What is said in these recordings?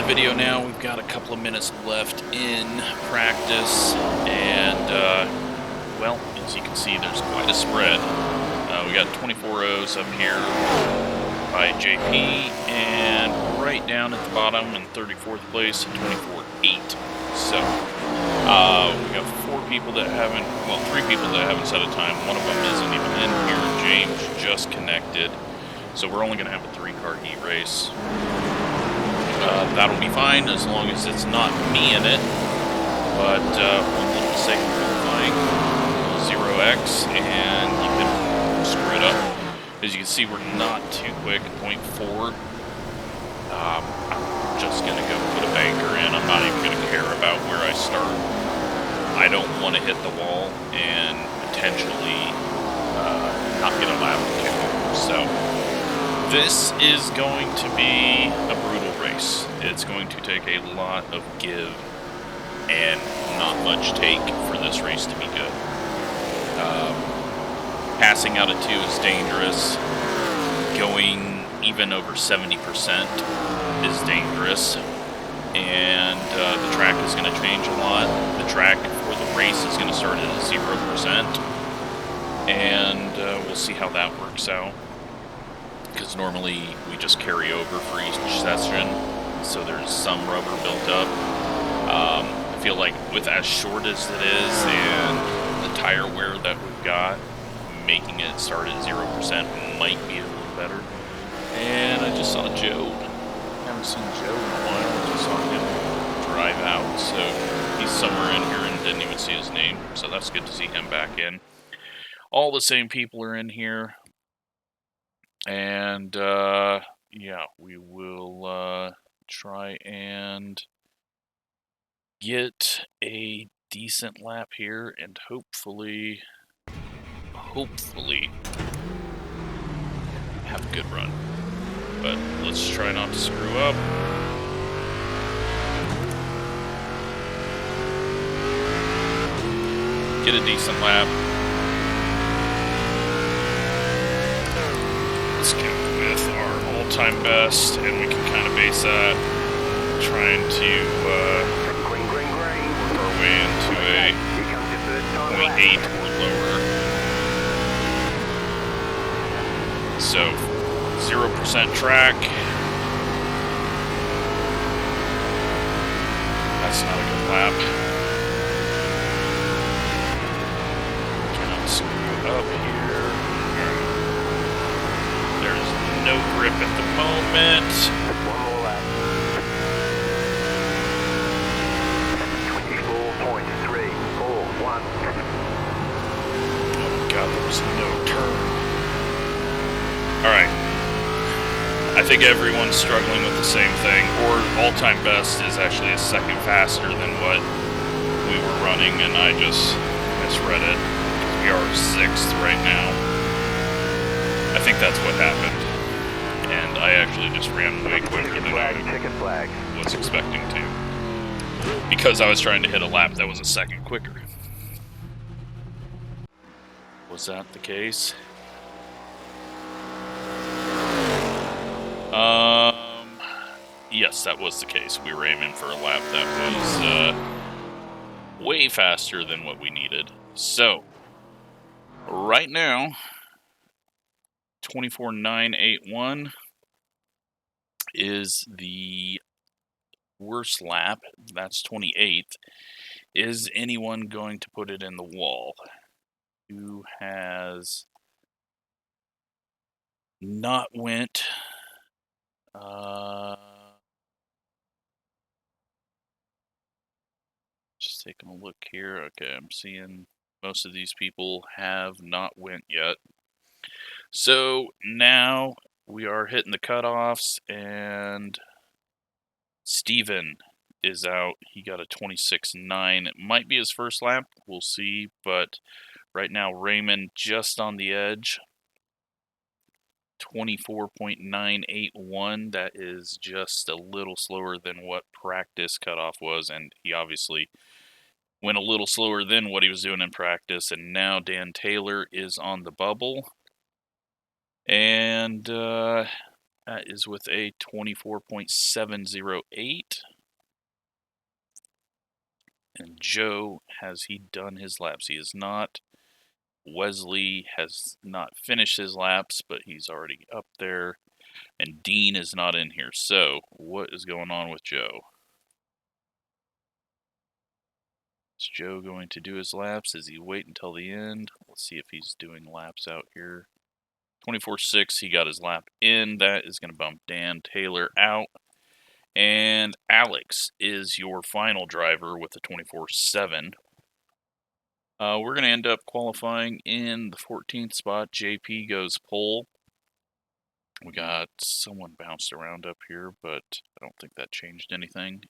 video now. We've got a couple of minutes left in practice, and well, as you can see, there's quite a spread. We got 24 O's up here by JP, and right down at the bottom in 34th place, 24-8. So we got 4 people that haven't, well, 3 people that haven't set a time. One of them isn't even in here. James just connected, so we're only going to have a 3-car heat race. That'll be fine as long as it's not me in it. But one little mistake in qualifying, 0x, and you can screw it up. As you can see, we're not too quick, 0.4. I'm just going to go put a banker in. I'm not even going to care about where I start. I don't want to hit the wall and potentially not get a lap kick over. So this is going to be a brutal race. It's going to take a lot of give and not much take for this race to be good. Passing out of 2 is dangerous. Going even over 70% is dangerous. And the track is going to change a lot. The track for the race is going to start at 0%. And we'll see how that works out. Because normally we just carry over for each session, so there's some rubber built up. I feel like with as short as it is and the tire wear that we've got, making it start at 0% might be a little better. And I just saw Joe. I haven't seen Joe in a while. I just saw him drive out, so he's somewhere in here and didn't even see his name. So that's good to see him back in. All the same people are in here. And, yeah, we will, try and get a decent lap here, and hopefully have a good run. But let's try not to screw up. Get a decent lap. Let's get with our all-time best, and we can kind of base that, trying to work our way into a 0.8 or lower. So 0% track. That's not a good lap. Cannot screw up here. There's no grip at the moment. One more lap. 24.341. Oh my god, there was no turn. Alright. I think everyone's struggling with the same thing. Or all-time best is actually a second faster than what we were running, and I just misread it. We are 6th right now. I think that's what happened. And I actually just ran way quicker than I was expecting to. Because I was trying to hit a lap that was a second quicker. Was that the case? Yes, that was the case. We were aiming for a lap that was way faster than what we needed. So, right now, 24.981 is the worst lap. That's 28th. Is anyone going to put it in the wall? Who has not went? Just taking a look here. Okay, I'm seeing most of these people have not went yet. So now we are hitting the cutoffs, and Steven is out. He got a 26.9. It might be his first lap. We'll see. But right now, Raymond just on the edge. 24.981. That is just a little slower than what practice cutoff was, and he obviously went a little slower than what he was doing in practice. And now Dan Taylor is on the bubble, and That is with a 24.708. And Joe, has he done his laps? He has not. Wesley has not finished his laps, but he's already up there. And Dean is not in here. So, what is going on with Joe? Is Joe going to do his laps? Is he wait until the end? Let's see if he's doing laps out here. 24.6, he got his lap in. That is going to bump Dan Taylor out. And Alex is your final driver with the 24.7. We're going to end up qualifying in the 14th spot. JP goes pole. We got someone bounced around up here, but I don't think that changed anything.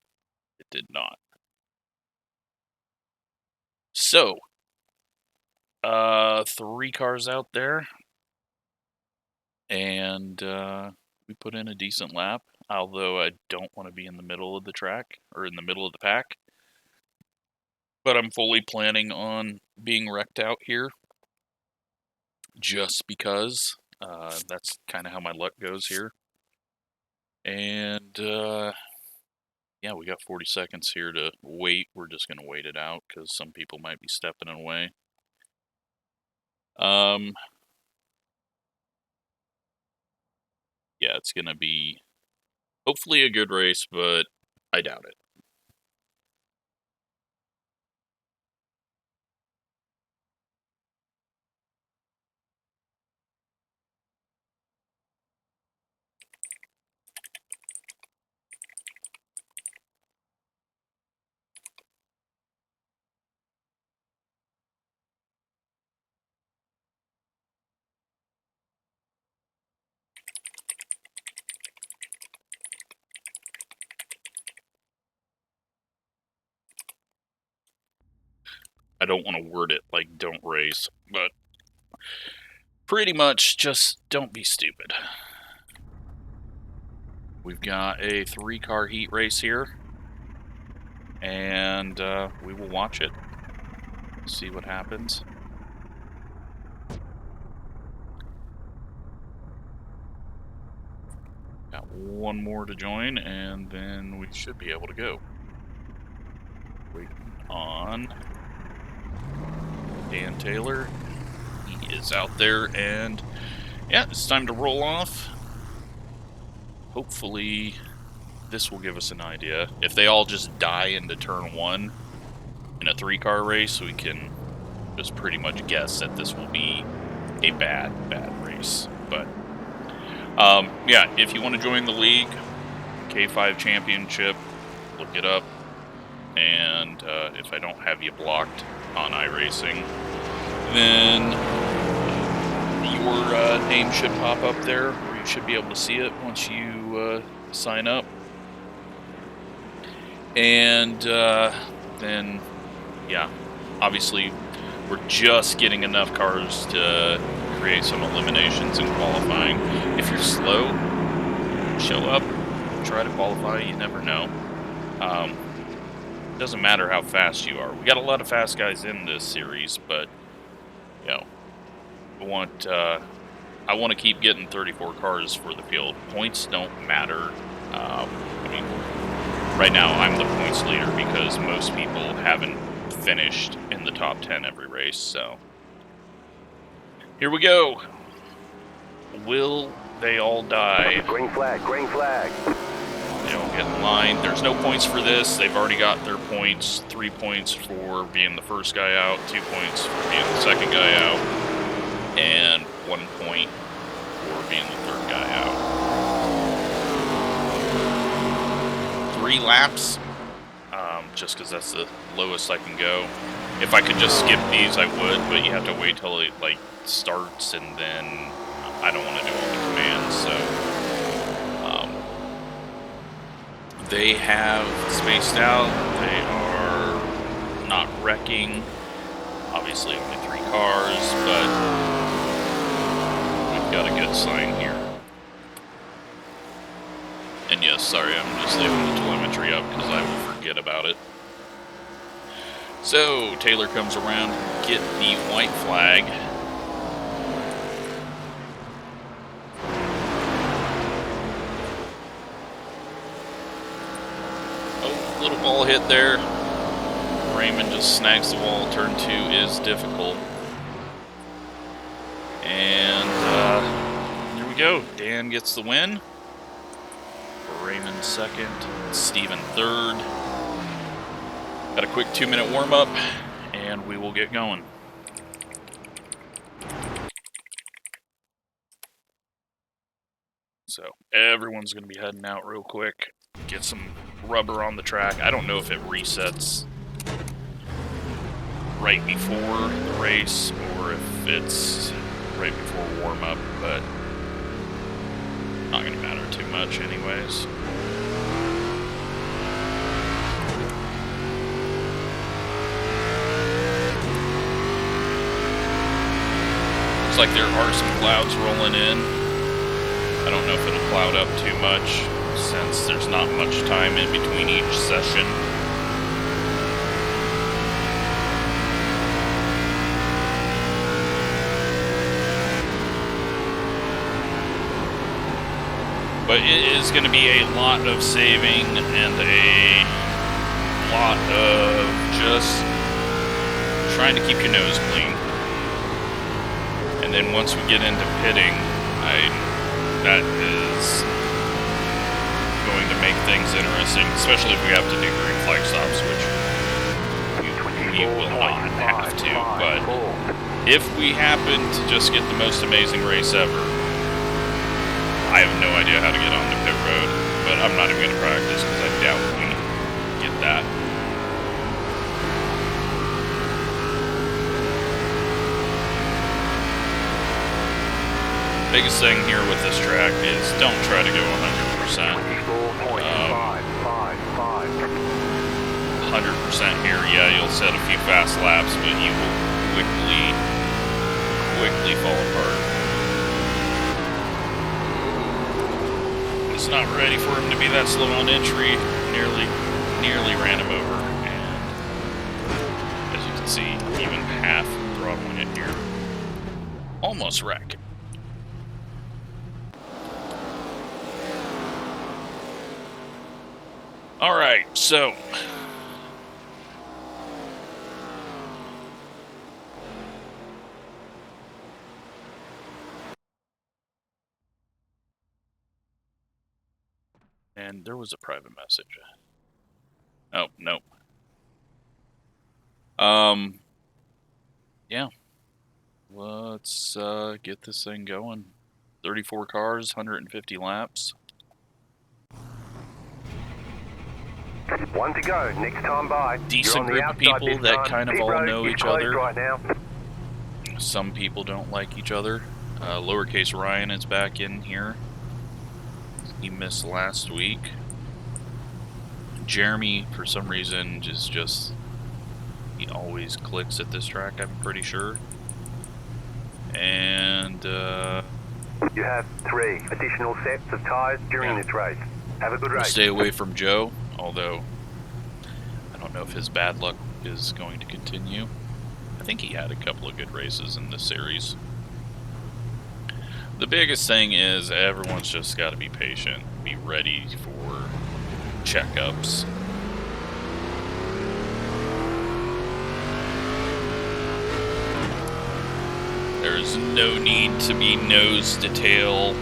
It did not. So, 3 cars out there, and we put in a decent lap, although I don't want to be in the middle of the track, or in the middle of the pack. But I'm fully planning on being wrecked out here, just because that's kind of how my luck goes here. And yeah, we got 40 seconds here to wait. We're just going to wait it out because some people might be stepping away. Yeah, it's going to be hopefully a good race, but I doubt it. I don't want to word it like don't race, but pretty much just don't be stupid. We've got a 3-car heat race here, and we will watch it, see what happens. Got one more to join, and then we should be able to go. Waiting on Dan Taylor. He is out there, and yeah, it's time to roll off. Hopefully this will give us an idea. If they all just die into turn 1 in a 3-car race, we can just pretty much guess that this will be a bad race. But yeah, if you want to join the league, K5 Championship, look it up. And if I don't have you blocked on iRacing, then your name should pop up there, or you should be able to see it once you sign up. And then, yeah, obviously we're just getting enough cars to create some eliminations in qualifying. If you're slow, show up, try to qualify, you never know. It doesn't matter how fast you are. We got a lot of fast guys in this series, but you know, I want to keep getting 34 cars for the field. Points don't matter. I mean, right now I'm the points leader because most people haven't finished in the top 10 every race. So here we go. Will they all die? Green flag, green flag. They all get in line. There's no points for this. They've already got their points. 3 points for being the first guy out, 2 points for being the second guy out, and 1 point for being the third guy out. 3 laps, just because that's the lowest I can go. If I could just skip these, I would, but you have to wait till it like starts, and then I don't want to do all the commands, so. They have spaced out. They are not wrecking. Obviously only 3 cars, but we've got a good sign here. And yes, sorry, I'm just leaving the telemetry up because I will forget about it. So, Taylor comes around, get the white flag. Little ball hit there. Raymond just snags the wall. Turn 2 is difficult. And here we go. Dan gets the win. Raymond second. Steven third. Got a quick 2-minute warm-up, and we will get going. So everyone's going to be heading out real quick. Get some rubber on the track. I don't know if it resets right before the race or if it's right before warm-up, but not going to matter too much anyways. Looks like there are some clouds rolling in. I don't know if it'll cloud up too much since there's not much time in between each session. But it is going to be a lot of saving and a lot of just trying to keep your nose clean. And then once we get into pitting, that is going to make things interesting, especially if we have to do green flag stops, which we will not have to. But if we happen to just get the most amazing race ever, I have no idea how to get on the pit road, but I'm not even going to practice because I doubt we get that. Biggest thing here with this track is don't try to go 100%. 100% here, yeah, you'll set a few fast laps, but you will quickly fall apart. It's not ready for him to be that slow on entry. Nearly ran him over, and as you can see, even half throttling it here. Almost wrecked. Alright, so and there was a private message. Oh, nope. Yeah. Let's get this thing going. 34 cars, 150 laps. One to go. Next time by. Decent group of people that kind of all know each other. Right now. Some people don't like each other. Lowercase Ryan is back in here. He missed last week. Jeremy, for some reason, is just... he always clicks at this track, I'm pretty sure. And, you have 3 additional sets of tires during this race. Have a good race. Stay away from Joe, although I don't know if his bad luck is going to continue. I think he had a couple of good races in this series. The biggest thing is everyone's just got to be patient, be ready for checkups. There's no need to be nose to tail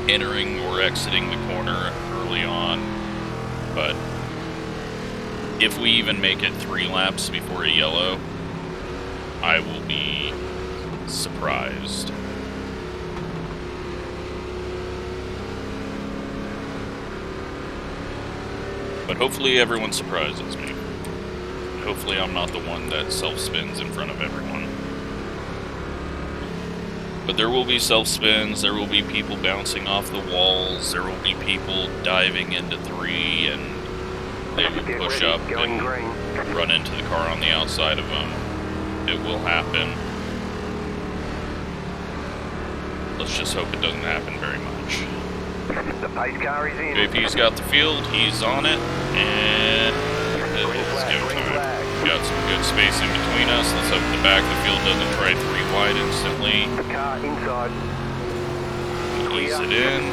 entering or exiting the corner early on, but if we even make it 3 laps before a yellow, I will be surprised. But hopefully everyone surprises me. Hopefully I'm not the one that self-spins in front of everyone. But there will be self-spins, there will be people bouncing off the walls, there will be people diving into 3 and they will push up and run into the car on the outside of them. It will happen. Let's just hope it doesn't happen very much. The pace car is in. JP's got the field, he's on it, and it is go time. Got some good space in between us. Let's hope the back of the field doesn't try 3 wide instantly. The car inside. Ease it in,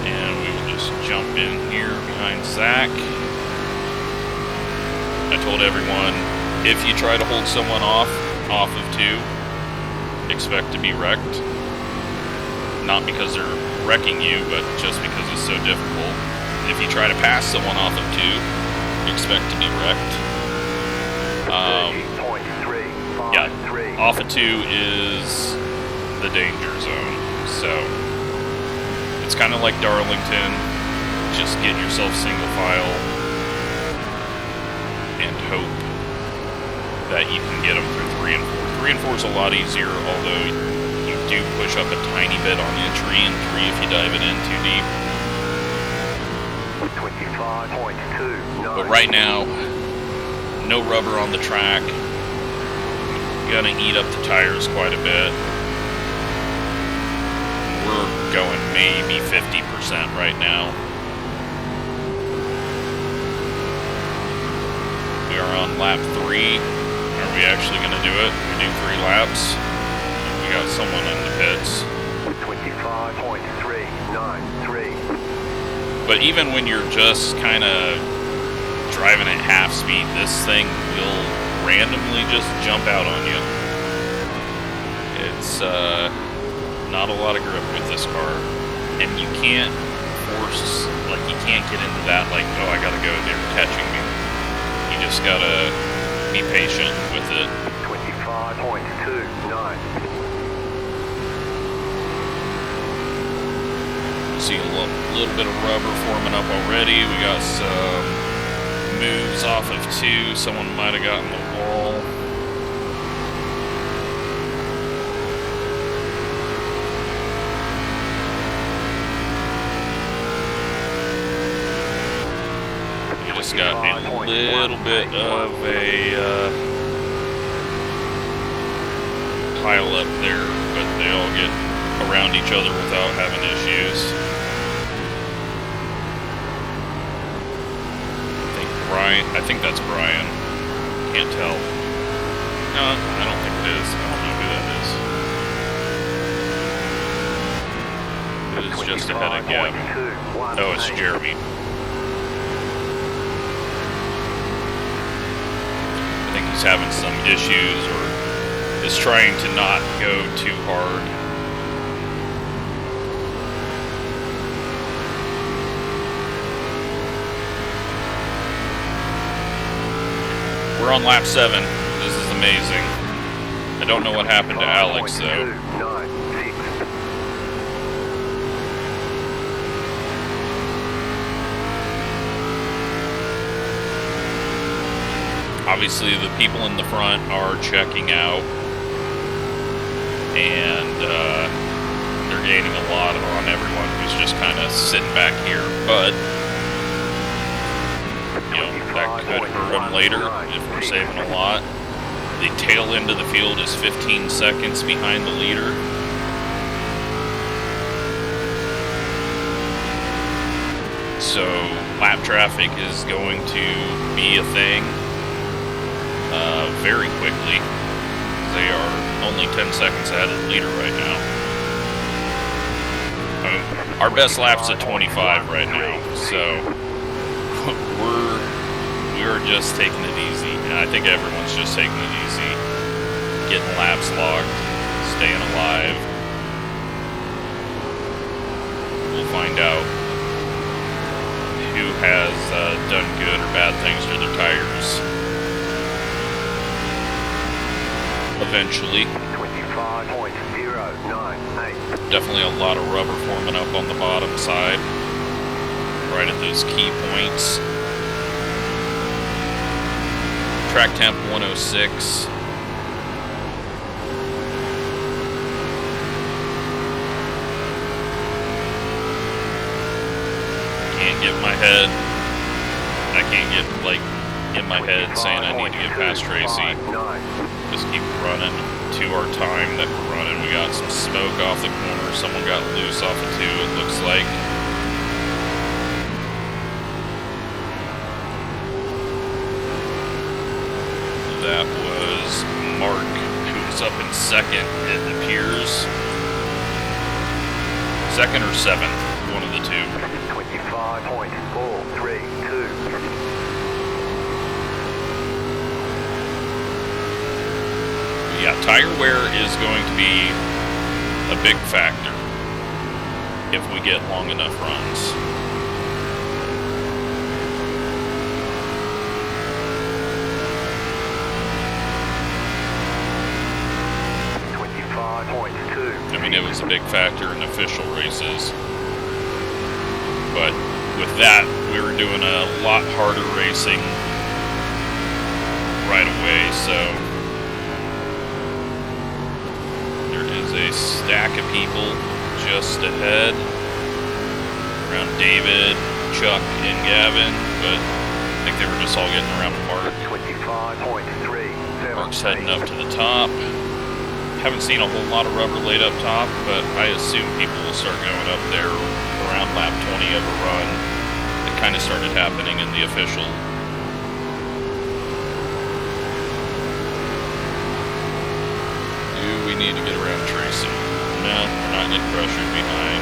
and we will just jump in here behind Zach. I told everyone, if you try to hold someone off of 2, expect to be wrecked. Not because they're wrecking you, but just because it's so difficult. If you try to pass someone off of 2, expect to be wrecked. Yeah, off of 2 is the danger zone. So, it's kind of like Darlington. Just get yourself single file and hope that you can get them through 3 and 4. 3 and 4 is a lot easier, although you do push up a tiny bit on the tree in 3 if you dive it in too deep. 25.2. But right now, no rubber on the track. Gonna eat up the tires quite a bit. We're going maybe 50% right now. We are on lap 3. Are we actually gonna do it? We do 3 laps. We got someone in the pits. 25.393. But even when you're just kind of driving at half speed, this thing will randomly just jump out on you. It's not a lot of grip with this car. And you can't force, like you can't get into that like, oh, I gotta go, they're catching me. You just gotta be patient with it. 25.29. See a little bit of rubber forming up already. We got some moves off of 2. Someone might have gotten the wall. We just got a little bit of a pile up there, but they all get around each other without having issues. I think that's Brian. Can't tell. No, I don't think it is. I don't know who that is. It is just ahead of Gavin. Oh, it's Jeremy. I think he's having some issues or is trying to not go too hard. We're on lap 7. This is amazing. I don't know what happened to Alex, though. Obviously, the people in the front are checking out, and they're gaining a lot on everyone who's just kind of sitting back here, but you know, that could hurt them later if we're saving a lot. The tail end of the field is 15 seconds behind the leader. So lap traffic is going to be a thing very quickly. They are only 10 seconds ahead of the leader right now. Our best lap's at 25 right now, so we're just taking it easy, and I think everyone's just taking it easy, getting laps logged, staying alive. We'll find out who has done good or bad things to their tires eventually. 25.098. Definitely a lot of rubber forming up on the bottom side, right at those key points. Track temp 106. Can't get my head. I can't get like in my head saying I need to get past Tracy. Just keep running to our time that we're running. We got some smoke off the corner. Someone got loose off of 2, it looks like. That was Mark, who was up in 2nd, it appears. 2nd or 7th, one of the 2. 25.432. tire wear is going to be a big factor if we get long enough runs. I mean, it was a big factor in official races, but with that, we were doing a lot harder racing right away, so there is a stack of people just ahead around David, Chuck, and Gavin, but I think they were just all getting around Mark. 25.3. Mark's heading up to the top. Haven't seen a whole lot of rubber laid up top, but I assume people will start going up there around lap 20 of a run. It kind of started happening in the official. Do we need to get around Tracy? No, we're not getting pressured behind.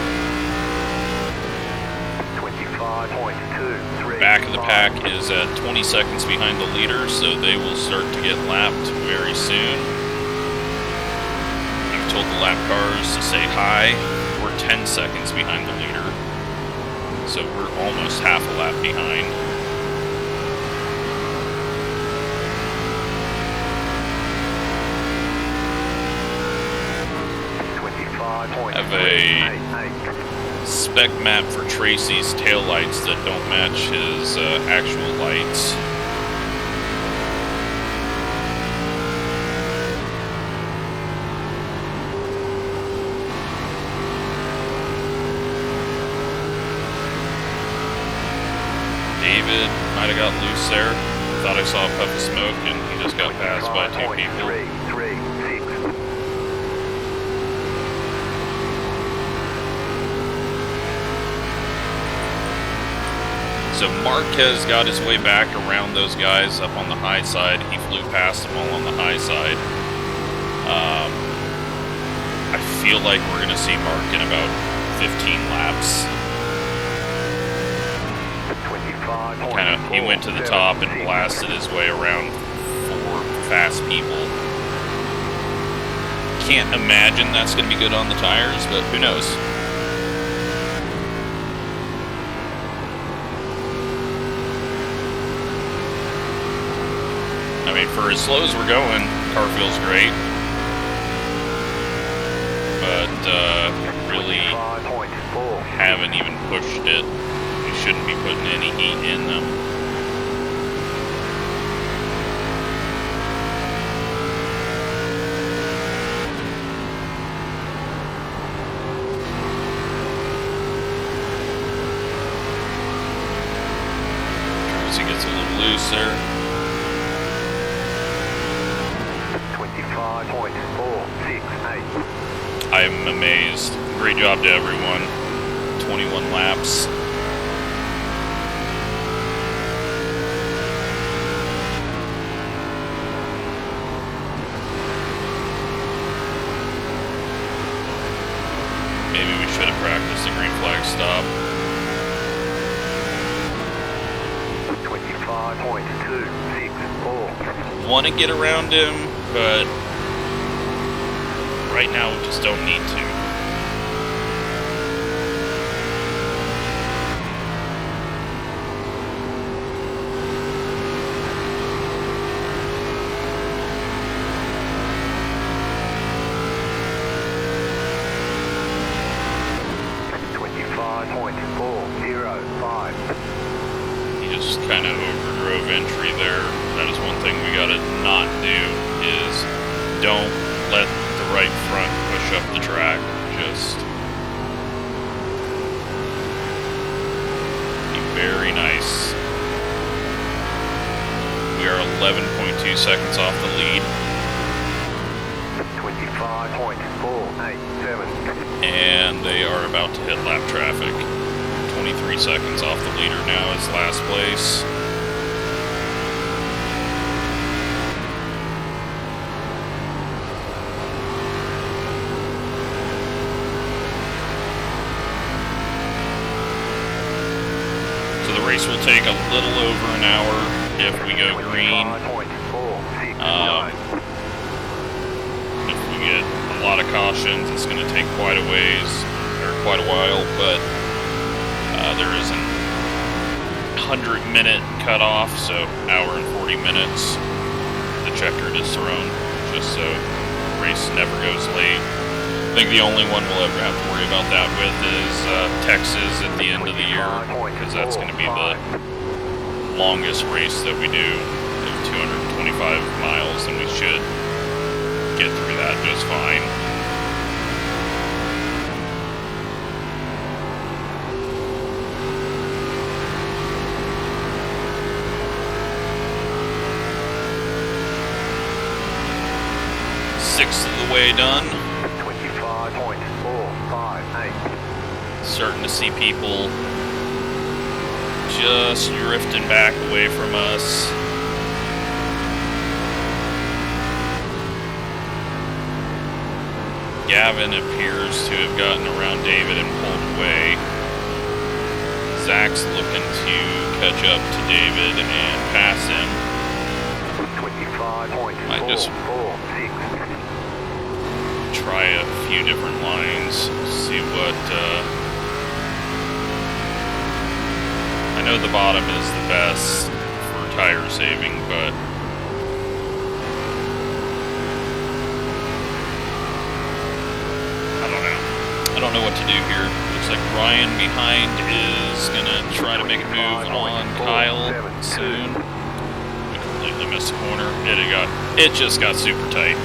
25.23. Back of the pack is at 20 seconds behind the leader, so they will start to get lapped very soon. Told the lap cars to say hi. We're 10 seconds behind the leader, so we're almost half a lap behind. I have a spec map for Tracy's taillights that don't match his actual lights. David might have got loose there. Thought I saw a puff of smoke, and he just got passed by two people. So Marquez got his way back around those guys up on the high side. He flew past them all on the high side. I feel like we're going to see Mark in about 15 laps. He went to the top and blasted his way around 4 fast people. Can't imagine that's going to be good on the tires, but who knows? I mean, for as slow as we're going, car feels great, but really haven't even pushed it. We shouldn't be putting any heat in them. He gets a little loose there. 25.468. I am amazed. Great job to everyone. 21 laps. Maybe we should have practiced the green flag stop. 25.264. Want to get around him, but right now we just don't need to. Kind of overdrove entry there. That is one thing we gotta not do, is don't let the right front push up the track. Just be very nice. We are 11.2 seconds off the lead. 25.487. And they are about to hit lap traffic. 23 seconds off the leader now is last place. So the race will take a little over an hour if we go green. get a lot of cautions. It's going to take quite a while, but there is an 100-minute cutoff, so hour and 40 minutes. The checkered is thrown, just so the race never goes late. I think the only one we'll ever have to worry about that with is Texas at the end of the year, because that's going to be the longest race that we do of 225 miles, and we should get through that just fine. Sixth of the way done. 25.458. Starting to see people just drifting back away from us. Gavin appears to have gotten around David and pulled away. Zach's looking to catch up to David and pass him. 25.446. Try a few different lines, see what, I know the bottom is the best for tire saving, but I don't know what to do here. Looks like Ryan behind is gonna try to make a move on Kyle soon. We completely missed the corner. It just got super tight.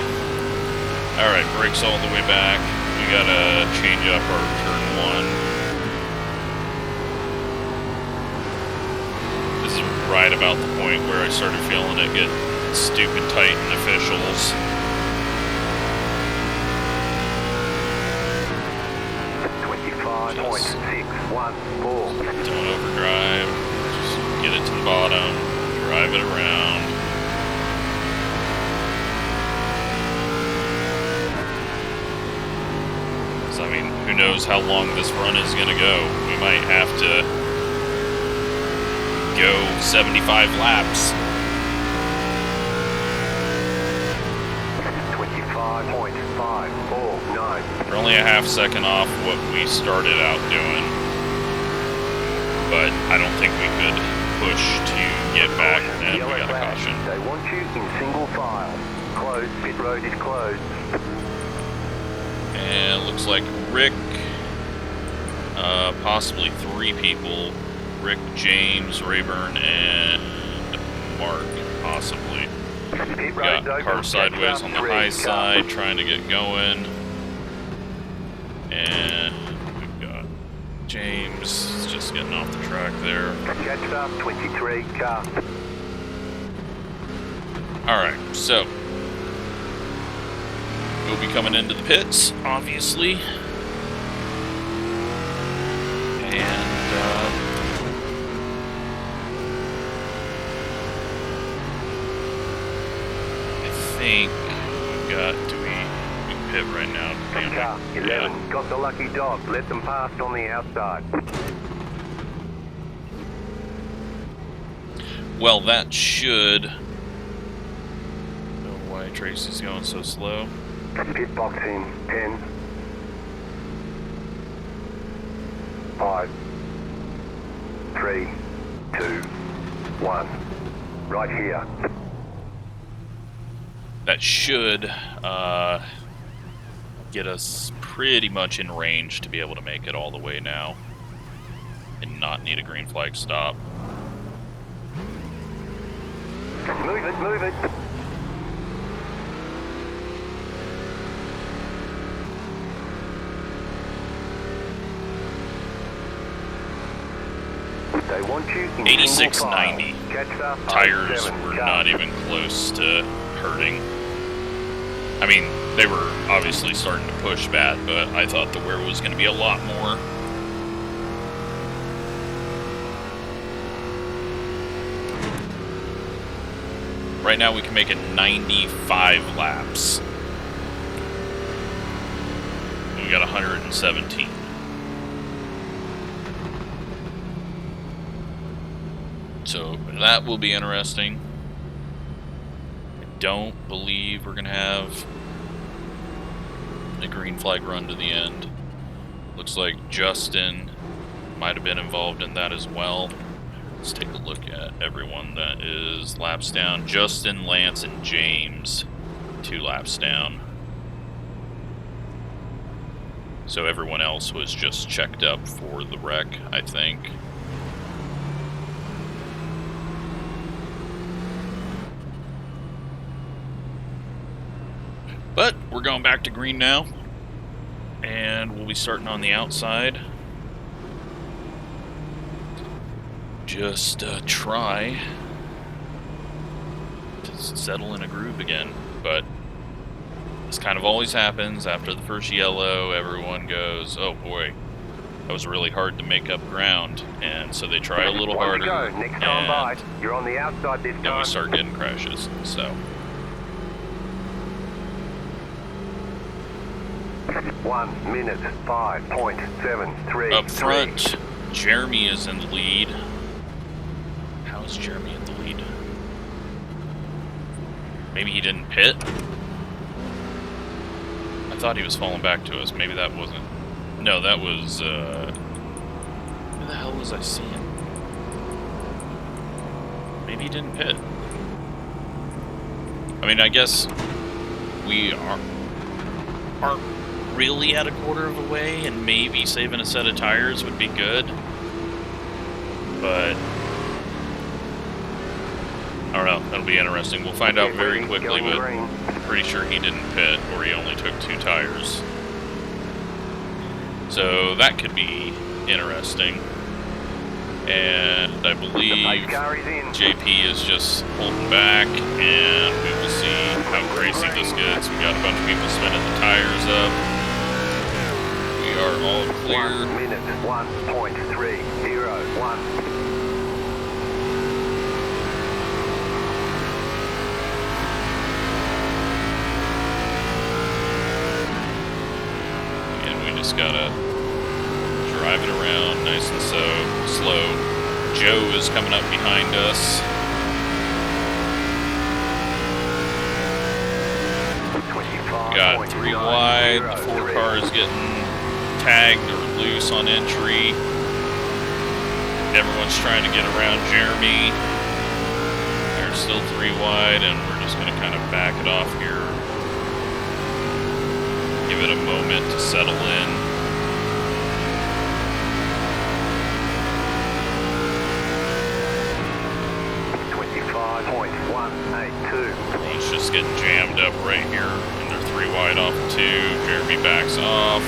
Alright, brakes all the way back. We gotta change up our turn 1. This is right about the point where I started feeling it get stupid tight in officials. 25.614. Don't overdrive. Just get it to the bottom. Drive it around. I mean, who knows how long this run is going to go. We might have to go 75 laps. 25.549. We're only a half second off what we started out doing. But I don't think we could push to get back, and we got a caution. They want you in single file. Closed, pit road is closed. And it looks like Rick, possibly 3 people. Rick, James, Rayburn, and Mark, possibly. We got car sideways on the high side, trying to get going. And we've got James just getting off the track there. Catch up, 23 car. Alright, so we'll be coming into the pits, obviously. And, I think we've got, we pit right now? Car 11, Yeah. got the lucky dog. Let them pass on the outside. Well, that should... I don't know why Tracy's going so slow. Pit box in 10, 5, 3, 2, 1. Right here. That should get us pretty much in range to be able to make it all the way now and not need a green flag stop. Move it, move it. They want you in 8690. Catch up, Tires 7, were car. not even close to hurting. I mean, they were obviously starting to push bad, but I thought the wear was going to be a lot more. Right now we can make it 95 laps. We got 117. So that will be interesting. I don't believe we're going to have a green flag run to the end. Looks like Justin might have been involved in that as well. Let's take a look at everyone that is laps down. Justin, Lance, and James, 2 laps down. So everyone else was just checked up for the wreck, I think. But we're going back to green now, and we'll be starting on the outside. Just try to settle in a groove again, but this kind of always happens. After the first yellow, everyone goes, oh boy, that was really hard to make up ground, and so they try a little harder, Next time by. You're on the outside this time. Then we start getting crashes, so. 1 minute 5.73. Up front, Jeremy is in the lead. How is Jeremy in the lead? Maybe he didn't pit? I thought he was falling back to us. Maybe that wasn't. No, that was, who the hell was I seeing? Maybe he didn't pit. I mean, I guess we aren't really at a quarter of a way, and maybe saving a set of tires would be good. But I don't know. That'll be interesting. We'll find out very quickly, but I'm pretty sure he didn't pit, or he only took 2 tires. So that could be interesting. And I believe JP is just holding back, and we will see how crazy this gets. We got a bunch of people spinning the tires up. We are all clear. 1 minute 1.301. Just gotta drive it around nice and slow. Joe is coming up behind us. Got 3 wide. The 4 cars getting tagged or loose on entry. Everyone's trying to get around Jeremy. They're still 3 wide, and we're just gonna kind of back it off here. Give it a moment to settle in. He's just getting jammed up right here, and they're 3 wide off 2. Jeremy backs off.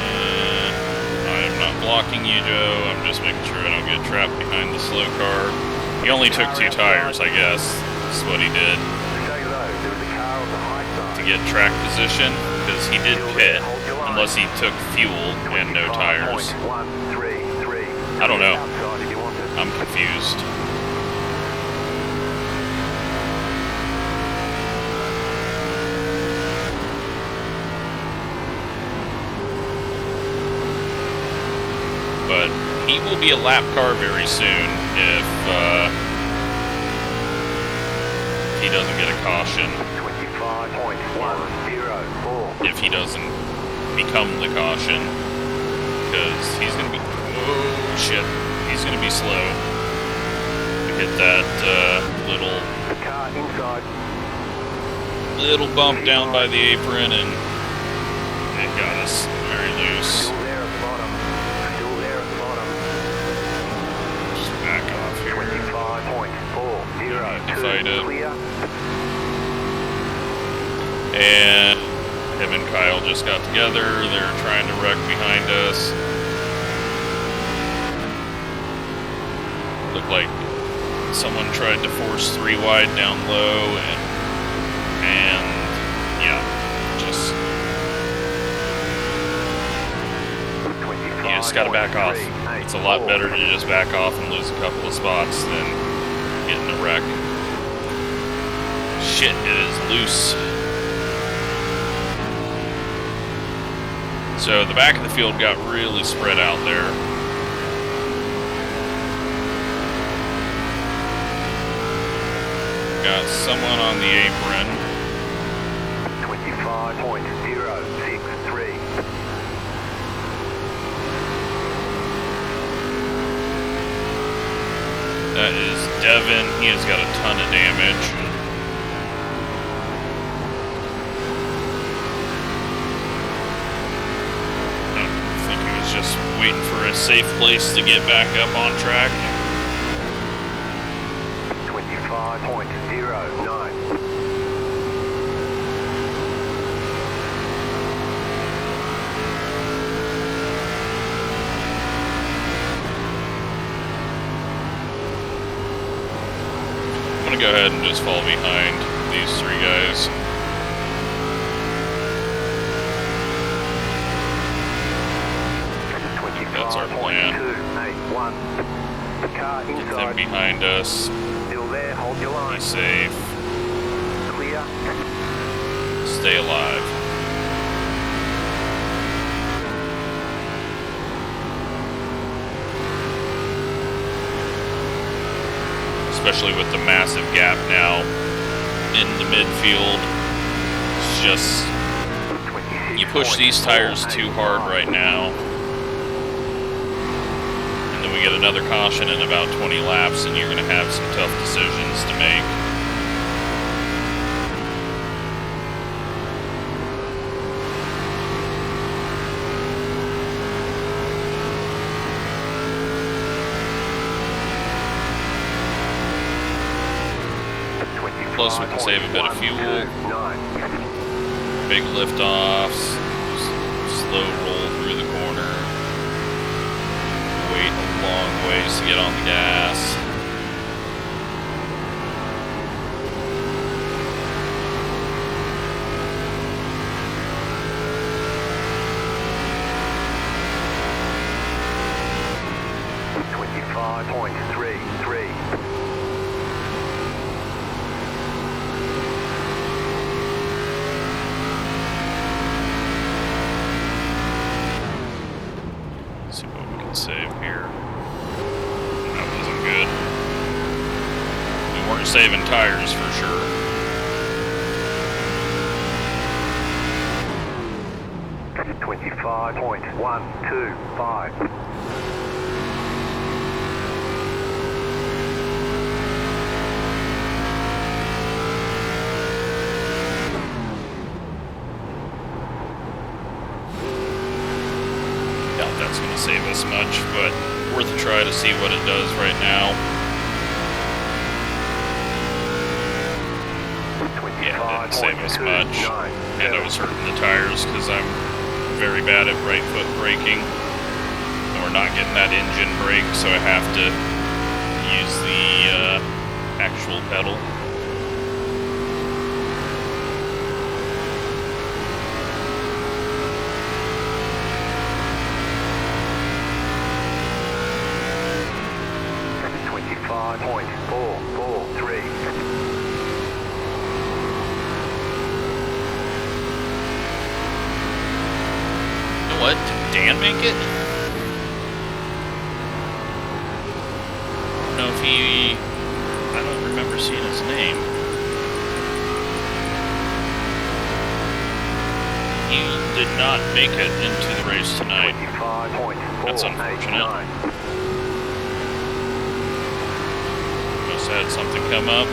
And I am not blocking you, Joe. I'm just making sure I don't get trapped behind the slow car. He only took 2 tires, I guess. That's what he did. To get track position, because he did pit, unless he took fuel and no tires. I don't know. I'm confused. But he will be a lap car very soon if he doesn't get a caution. If he doesn't become the caution, because he's going to be, oh shit, he's going to be slow to hit that little bump down by the apron, and it got us very loose. Just back off here. 25.40. Fight it. And him and Kyle just got together. They're trying to wreck behind us. Looked like someone tried to force 3 wide down low, and yeah, just you just gotta back off. It's a lot better to just back off and lose a couple of spots than get in a wreck. Shit, it is loose. So the back of the field got really spread out there. Got someone on the apron. 25.04. That is Devin. He has got a ton of damage. I think he was just waiting for a safe place to get back up on track. 25.09. Go ahead and just fall behind these three guys. That's our plan. Get them behind us. Still there, hold your line. Be safe. Clear. Stay alive. Especially with the massive gap now in the midfield. It's just, you push these tires too hard right now, and then we get another caution in about 20 laps, and you're going to have some tough decisions to make. Plus we can save a bit of fuel. Big lift-offs. Slow roll through the corner. Wait a long ways to get on the gas. Saving tires for sure. .125. Doubt that's going to save us much, but worth a try to see what it does right now. Yeah, it didn't save us much, and I was hurting the tires because I'm very bad at right foot braking, and we're not getting that engine brake, so I have to use the actual pedal. What? Did Dan make it? I don't know if he... I don't remember seeing his name. He did not make it into the race tonight. That's unfortunate. Must have had something come up.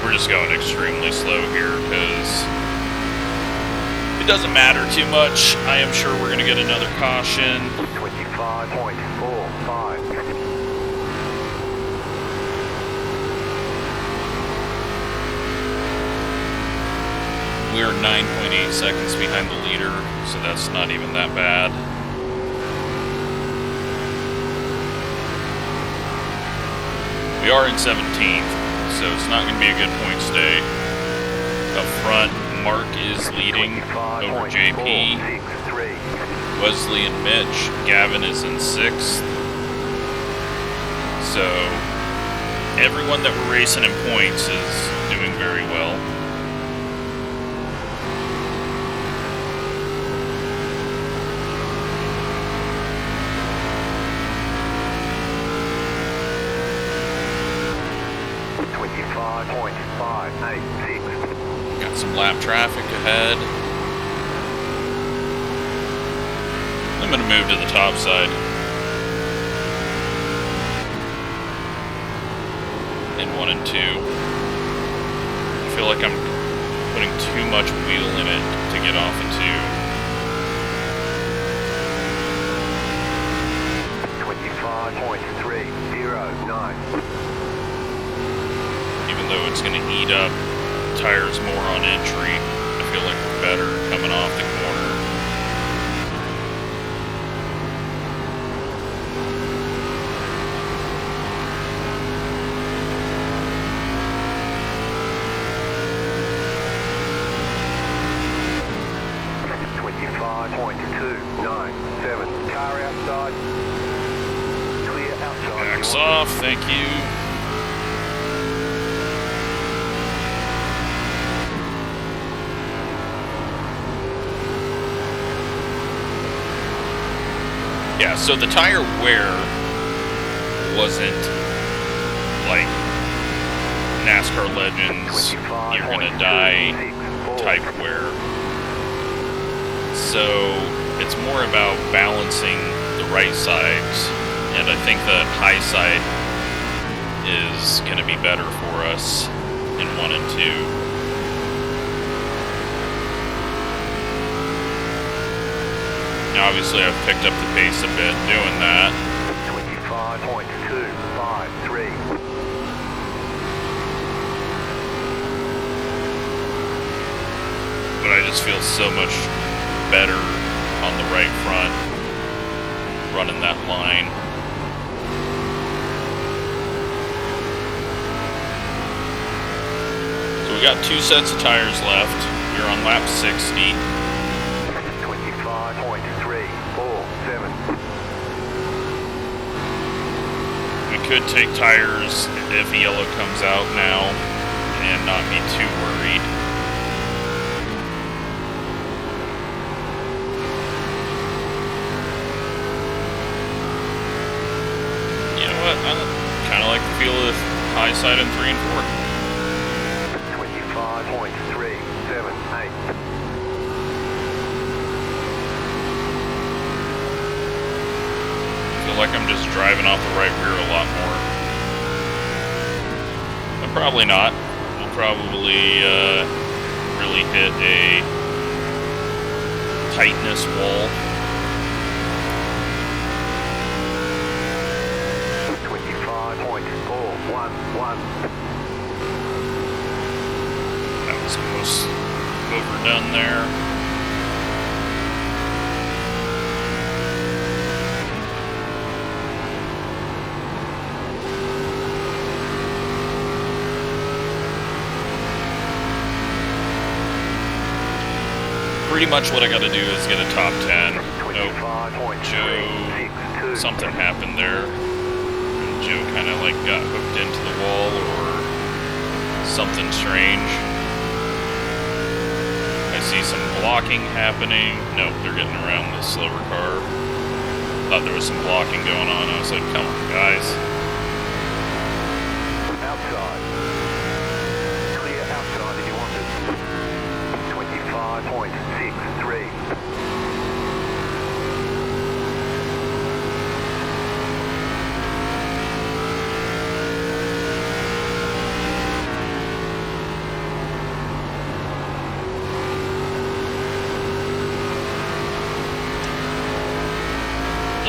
We're just going extremely slow here because it doesn't matter too much. I am sure we're going to get another caution. 25.45. We are 9.8 seconds behind the leader, so that's not even that bad. We are in 17th. So it's not going to be a good point stay. Up front, Mark is leading over JP. Wesley and Mitch. Gavin is in 6th. So everyone that we're racing in points is doing very well. some lap traffic ahead. I'm going to move to the top side. In 1 and 2. I feel like I'm putting too much wheel in it to get off of 2. 25.309. Even though it's going to eat up tires more on entry, I feel like we're better coming off the corner. Car outside. Clear outside. Backs off, thank you. Yeah, so the tire wear wasn't like NASCAR Legends, you're gonna die type wear. So it's more about balancing the right sides, and I think the high side is going to be better for us in 1 and 2. Now obviously I've picked up the pace a bit doing that. 25.253. But I just feel so much better on the right front, running that line. So we got 2 sets of tires left. We're on lap 60. 25.347. We could take tires if yellow comes out now and not be too worried. I kind of like the feel of high side in 3 and 4. 25.378. I feel like I'm just driving off the right rear a lot more. But probably not. We'll probably really hit a tightness wall. 25.411. That was almost overdone there. Pretty much what I got to do is get a top 10. Nope. Joe, something happened there. Joe kind of like got hooked into the wall or something strange. I see some blocking happening. Nope, they're getting around the slower car. Thought there was some blocking going on. I was like, come on, guys. Outside. Clear outside if you want it. 25.63.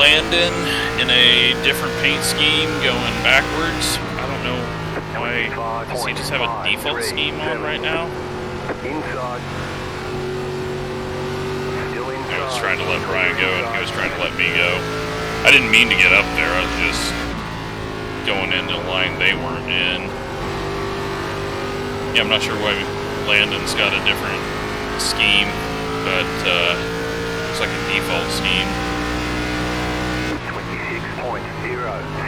Landon in a different paint scheme going backwards. I don't know why. Does he just have a default scheme on right now? Inside. Still inside. I was trying to let Brian go and he was trying to let me go. I didn't mean to get up there. I was just going into a line they weren't in. Yeah, I'm not sure why Landon's got a different scheme, but looks like a default scheme.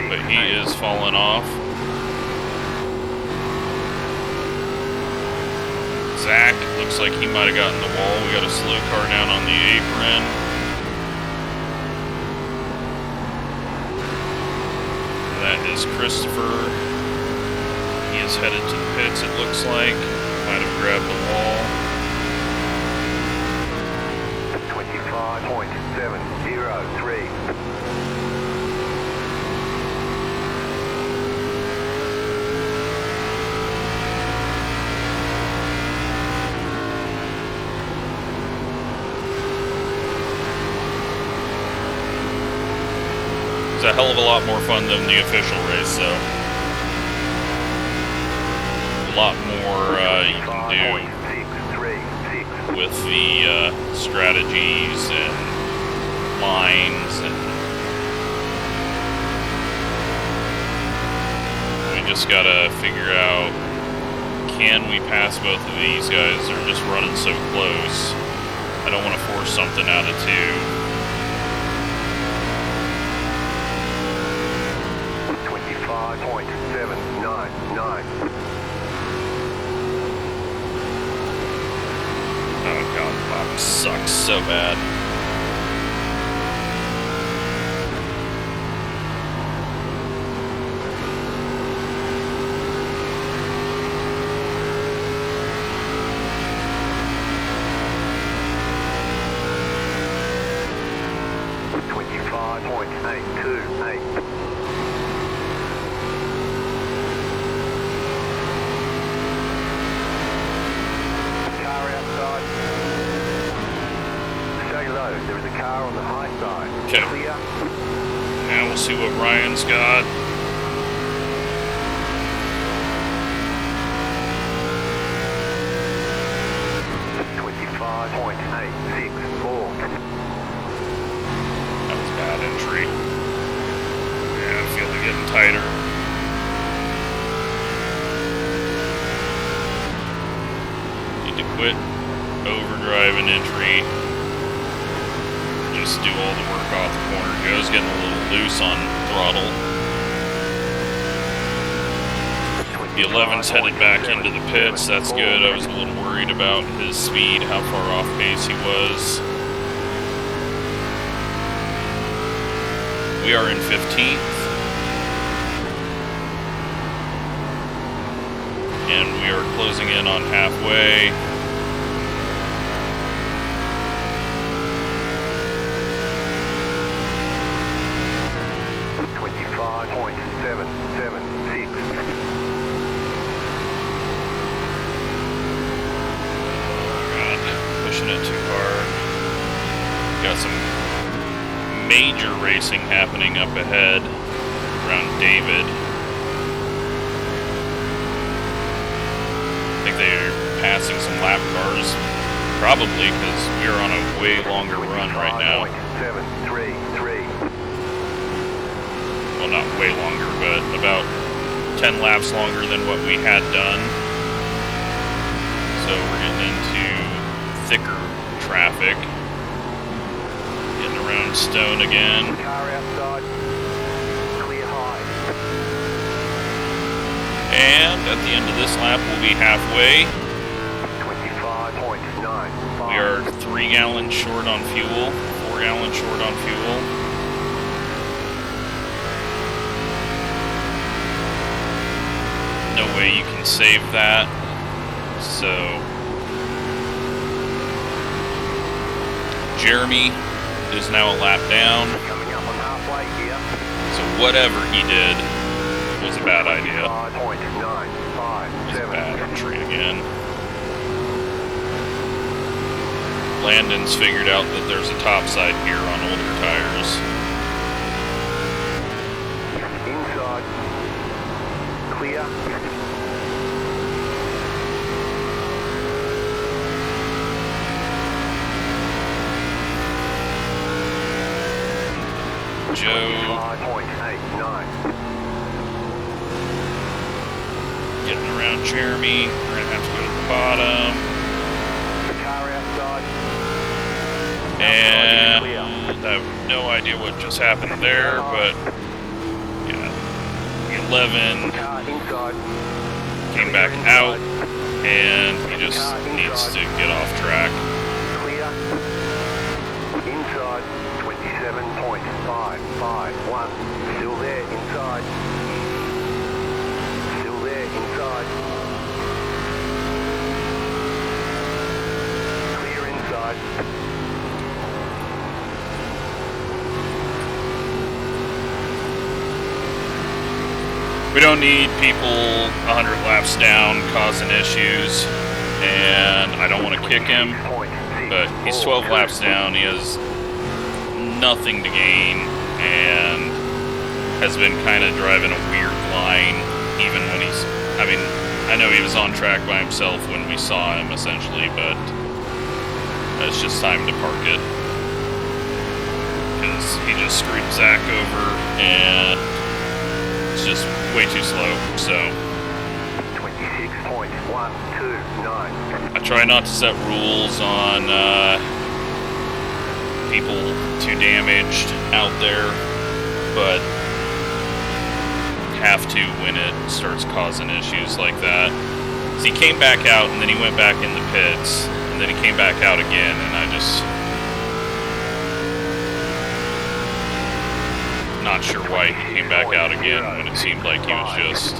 But he is falling off. Zach, looks like he might have gotten the wall. We got a slow car down on the apron. That is Christopher. He is headed to the pits, it looks like. Might have grabbed the wall. a hell of a lot more fun than the official race, though. A lot more you can do with the strategies and lines, and we just gotta figure out, can we pass both of these guys? They're just running so close. I don't want to force something out of 2. Oh god, the bottom sucks so bad. See what Ryan's got. That was bad entry. Yeah, I feel it getting tighter. Need to quit overdriving entry. Just do all the work off the corner. Joe's getting a little loose on throttle. The 11's headed back into the pits. That's good. I was a little worried about his speed, how far off pace he was. We are in 15th. And we are closing in on halfway. Major racing happening up ahead around David. I think they're passing some lap cars, probably because we're on a way longer run right now. Well, not way longer, but about 10 laps longer than what we had done. So we're getting into thicker traffic. Around Stone again. Car outside. Clear high. And at the end of this lap, we'll be halfway. 25.95. We are 3 gallons short on fuel, 4 gallons short on fuel. No way you can save that. So, Jeremy is now a lap down. Coming up on halfway here. So whatever he did was a bad idea. 5.957. It's a bad entry again. Landon's figured out that there's a topside here on older tires. Inside. Clear. Joe. 5.89. Getting around Jeremy. We're going to have to go to the bottom. Car outside. And I have no idea what just happened there, but yeah. The 11 Car inside. came back out, and he just needs to get off track. Clear. Inside. 27.551. Still there, inside. Still there, inside. Clear inside. We don't need people 100 laps down causing issues, and I don't want to kick him, but he's 12 laps down. He has nothing to gain, and has been kind of driving a weird line, even when he's, I mean, I know he was on track by himself when we saw him, essentially, but it's just time to park it. Because he just screwed Zach over, and it's just way too slow, so. 26.129. I try not to set rules on people too damaged out there, but have to when it starts causing issues like that. So he came back out, and then he went back in the pits, and then he came back out again, and I just... not sure why he came back out again when it seemed like he was just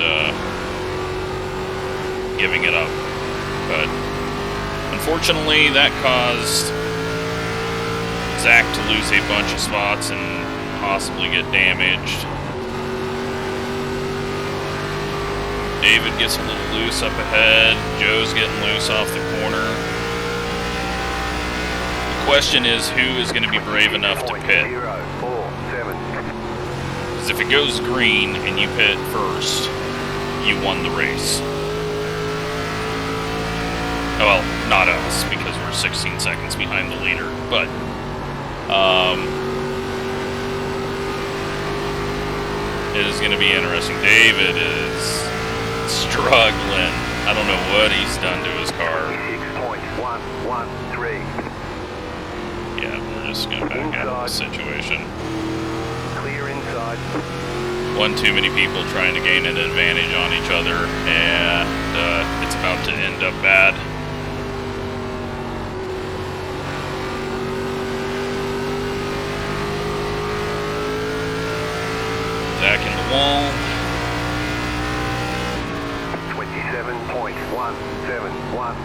giving it up. But unfortunately, that caused Zach to lose a bunch of spots and possibly get damaged. David gets a little loose up ahead. Joe's getting loose off the corner. The question is, who is going to be brave enough to pit? Because if it goes green and you pit first, you won the race. Well, not us, because we're 16 seconds behind the leader, but it is going to be interesting. David is struggling. I don't know what he's done to his car. 6.113. Yeah, we're just going to back out of the situation. Clear inside. One too many people trying to gain an advantage on each other, and it's about to end up bad. Zach in the wall. 27.171.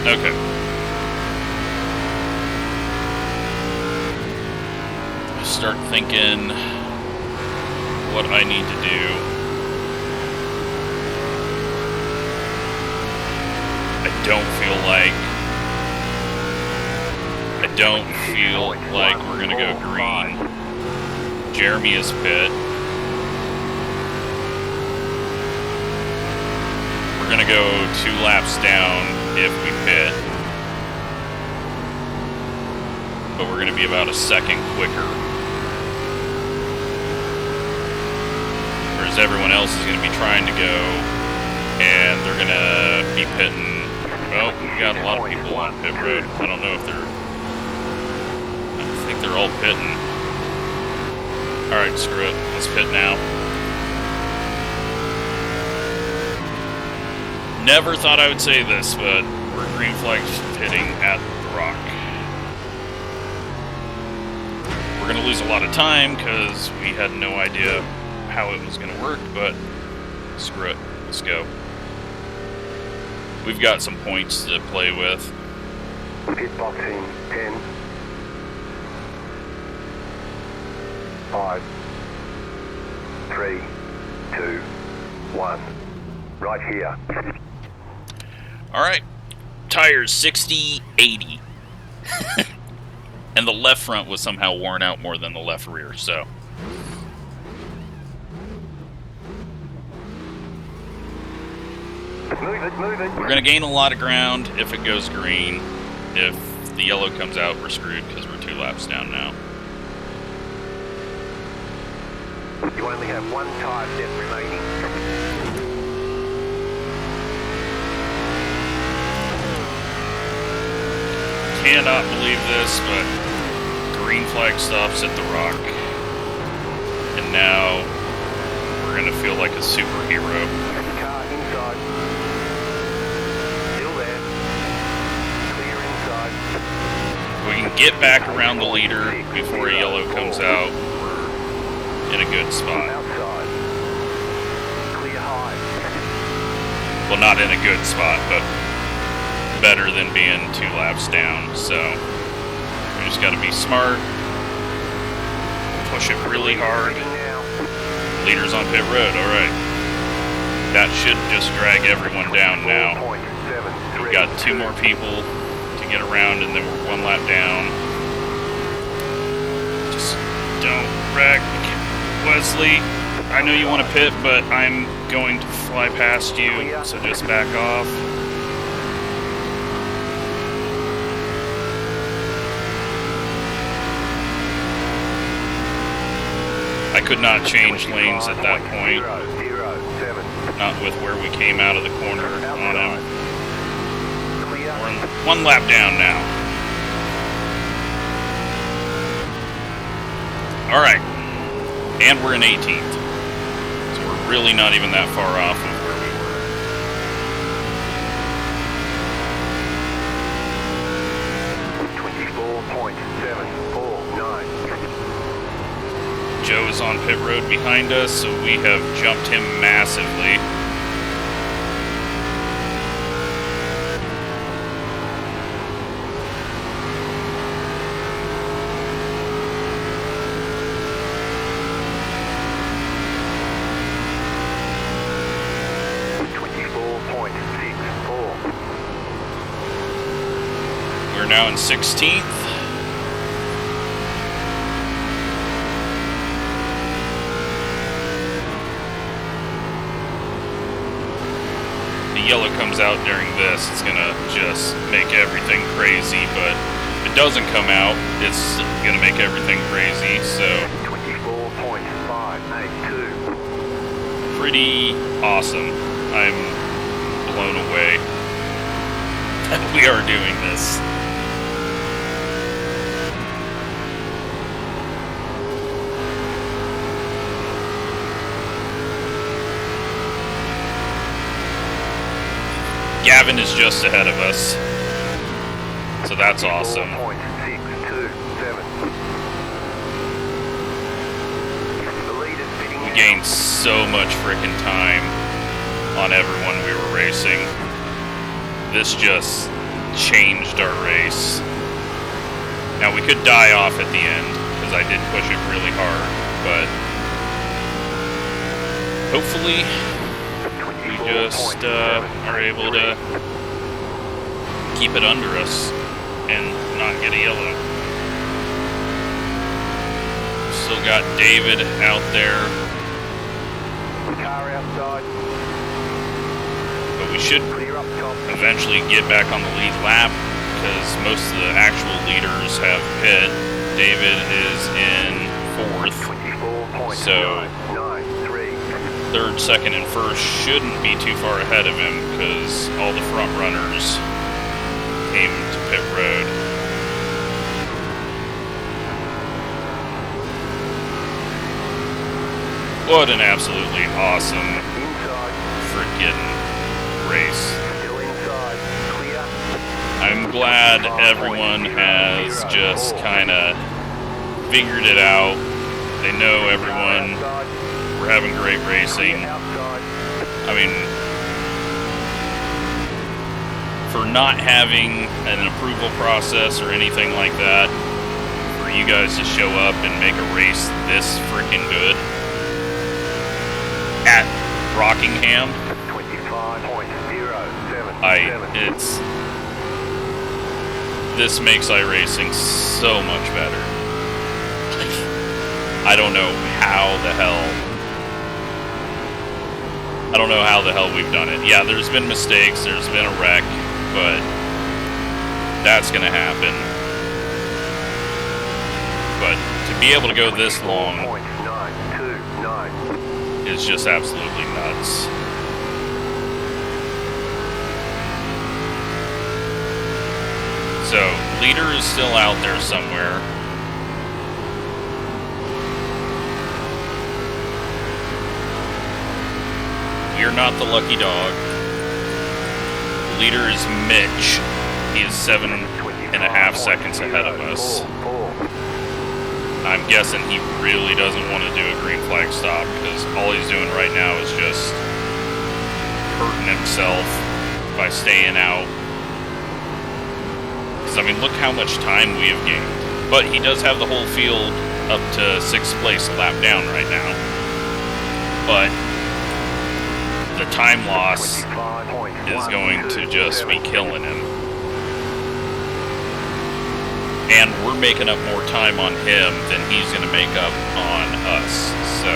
Okay. Start thinking what I need to do. I don't feel like we're gonna go green. Jeremy is pit. We're gonna go 2 laps down if we pit. But we're gonna be about a second quicker. Whereas everyone else is gonna be trying to go, and they're gonna be pitting. Well, we got a lot of people on pit road. I don't know if they're... I think they're all pitting. Alright, screw it. Let's pit now. Never thought I would say this, but we're green flags pitting at the Rock. We're going to lose a lot of time because we had no idea how it was going to work, but screw it. Let's go. We've got some points to play with. Pit boxing 10. 5, 3, 2, 1. Right here. Alright. Tires 60, 80. And the left front was somehow worn out more than the left rear, so. Move it, move it. We're going to gain a lot of ground if it goes green. If the yellow comes out, we're screwed because we're 2 laps down now. You only have 1 tire depth remaining. Cannot believe this, but green flag stops at the Rock. And now we're going to feel like a superhero. Car inside. Still there. Clear inside. We can get back around the leader before a yellow comes out. We're in a good spot. Outside. Clear high. Well, not in a good spot, but better than being 2 laps down. So we just got to be smart. Push it really hard. Leaders on pit road. All right. That should just drag everyone down now. We've got 2 more people to get around, and then we're 1 lap down. Just don't wreck. Wesley, I know you want to pit, but I'm going to fly past you, so just back off. I could not change lanes at that point. Not with where we came out of the corner on him. We're 1 lap down now. Alright. And we're in 18th. So we're really not even that far off of where we were. 24.749. Joe is on pit road behind us, so we have jumped him massively. We're now in 16th. Yellow comes out during this, it's gonna just make everything crazy, but if it doesn't come out, it's gonna make everything crazy, so 24.582. Pretty awesome. I'm blown away that we are doing this. Gavin is just ahead of us, so that's awesome. We gained so much freaking time on everyone we were racing. This just changed our race. Now we could die off at the end, because I did push it really hard, but hopefully we just are able to keep it under us and not get a yellow. Still got David out there. Car outside. But we should eventually get back on the lead lap because most of the actual leaders have pit. David is in 4th. So 3rd, 2nd, and 1st shouldn't be too far ahead of him because all the front runners came to pit road. What an absolutely awesome freaking race. I'm glad everyone has just kind of figured it out. They know everyone. We're having great racing. I mean, for not having an approval process or anything like that, for you guys to show up and make a race this freaking good at Rockingham, this makes iRacing so much better. I don't know how the hell we've done it. Yeah, there's been mistakes, there's been a wreck, but that's gonna happen. But to be able to go this long is just absolutely nuts. So, leader is still out there somewhere. We are not the lucky dog. Leader is Mitch. He is 7.5 seconds ahead of us. I'm guessing he really doesn't want to do a green flag stop because all he's doing right now is just hurting himself by staying out. Because, I mean, look how much time we have gained. But he does have the whole field up to 6th place, a lap down right now. But the time loss is going to just be killing him. And we're making up more time on him than he's going to make up on us. So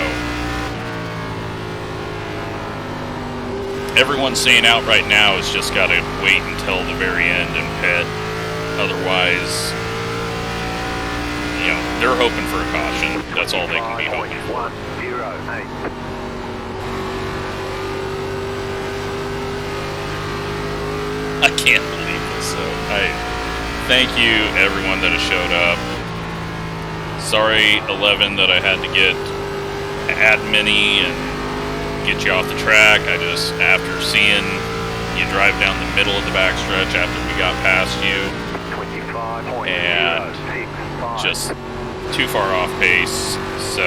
everyone staying out right now has just got to wait until the very end and pit. Otherwise, you know, they're hoping for a caution. That's all they can be hoping for. 108. I can't believe this, though. Thank you, everyone that has showed up. Sorry, 11, that I had to get admin-y and get you off the track. I just, after seeing you drive down the middle of the backstretch after we got past you, and just too far off pace, so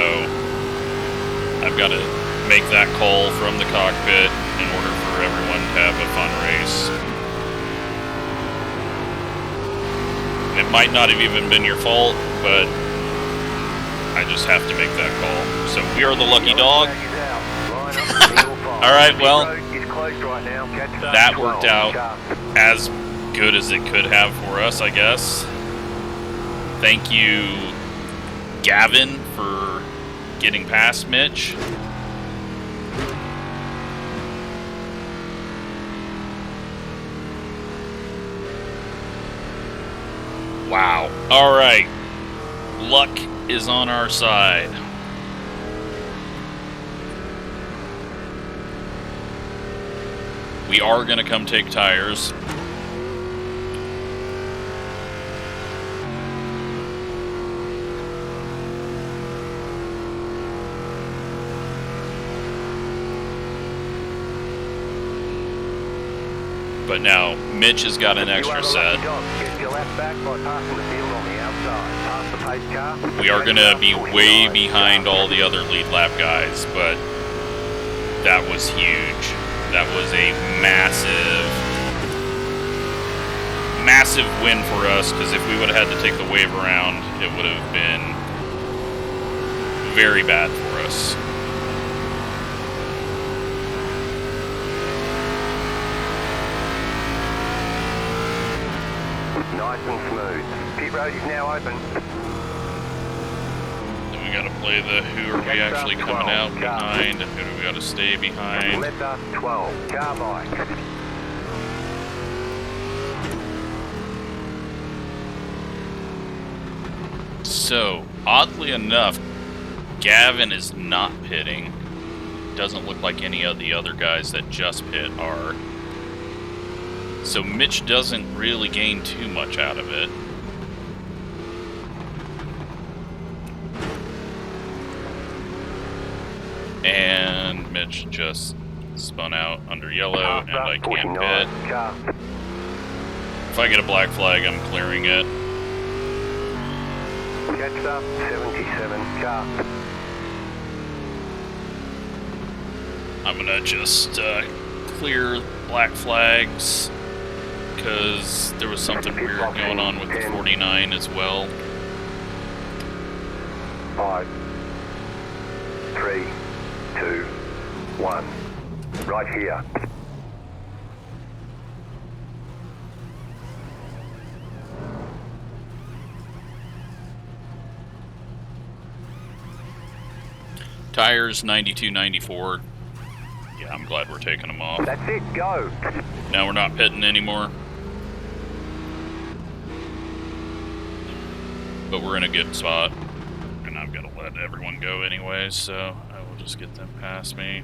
I've got to make that call from the cockpit in order for everyone to have a fun race. It might not have even been your fault, but I just have to make that call. So we are the lucky dog. Alright, well, that worked out as good as it could have for us, I guess. Thank you, Gavin, for getting past Mitch. Wow. Alright. Luck is on our side. We are going to come take tires. But now, Mitch has got an extra set. We are going to be way behind all the other lead lap guys, but that was huge. That was a massive win for us, because if we would have had to take the wave around, it would have been very bad for us. Nice and smooth. Pit road is now open. Then we gotta play the who are we actually coming out behind, and who do we gotta stay behind. Letter 12, car bike. So, oddly enough, Gavin is not pitting. Doesn't look like any of the other guys that just pit are. So Mitch doesn't really gain too much out of it. And Mitch just spun out under yellow, and I can't pit. If I get a black flag, I'm clearing it. Catch up, 77 car. I'm gonna just clear black flags, because there was something weird going on with the 49 as well. 5, 3, 2, 1. Right here. Tires 92, 94. Yeah, I'm glad we're taking them off. That's it, go. Now we're not pitting anymore. But we're in a good spot. And I've got to let everyone go anyway, so I will just get them past me.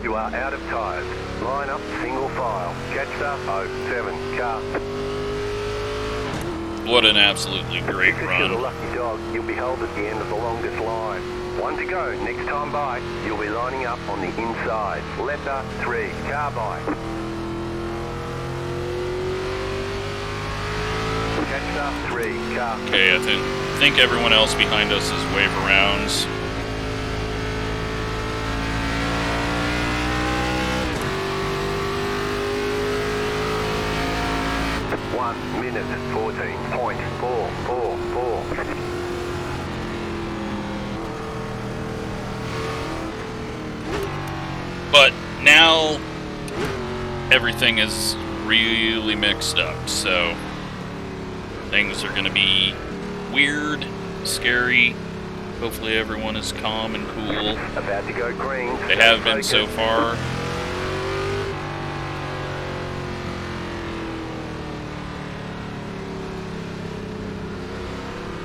You are out of tires. Line up, single file. Catch up, 07 car. What an absolutely great Because you're the run. lucky dog, you'll be held at the end of the longest line. One to go, next time by, you'll be lining up on the inside. Letter 3, car bike. Catch up, 3, car. Okay, I think everyone else behind us is wave arounds. Minute 14.444. But now everything is really mixed up. So things are going to be weird, scary. Hopefully everyone is calm and cool. About to go green. They have been so far.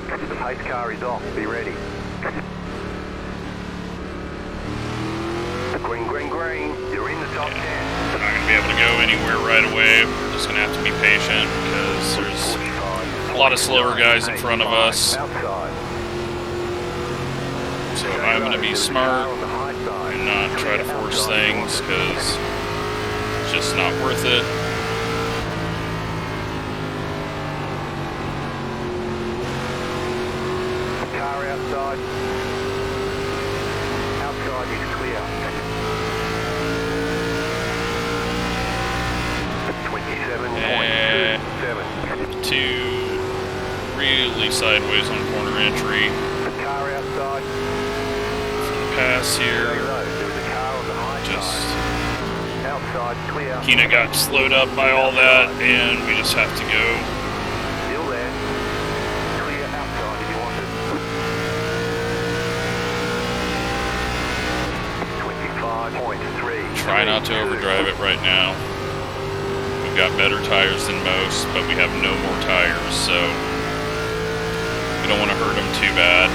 The pace car is off. Be ready. Green, green, green. You're in the top 10. We're not going to be able to go anywhere right away. We're just going to have to be patient because there's a lot of slower guys in front of us. Outside. So I'm going to be smart and not try to force things because it's just not worth it. Car outside. Outside is clear. 27.27. Two really sideways on corner entry. Car outside. Pass here. There was a car on the high Just side. Outside clear. Kina got slowed up by all that, and we just have to go. Still there. Clear outside if you want it. 25.3. Try not to overdrive it right now. We've got better tires than most, but we have no more tires, so we don't want to hurt them too bad.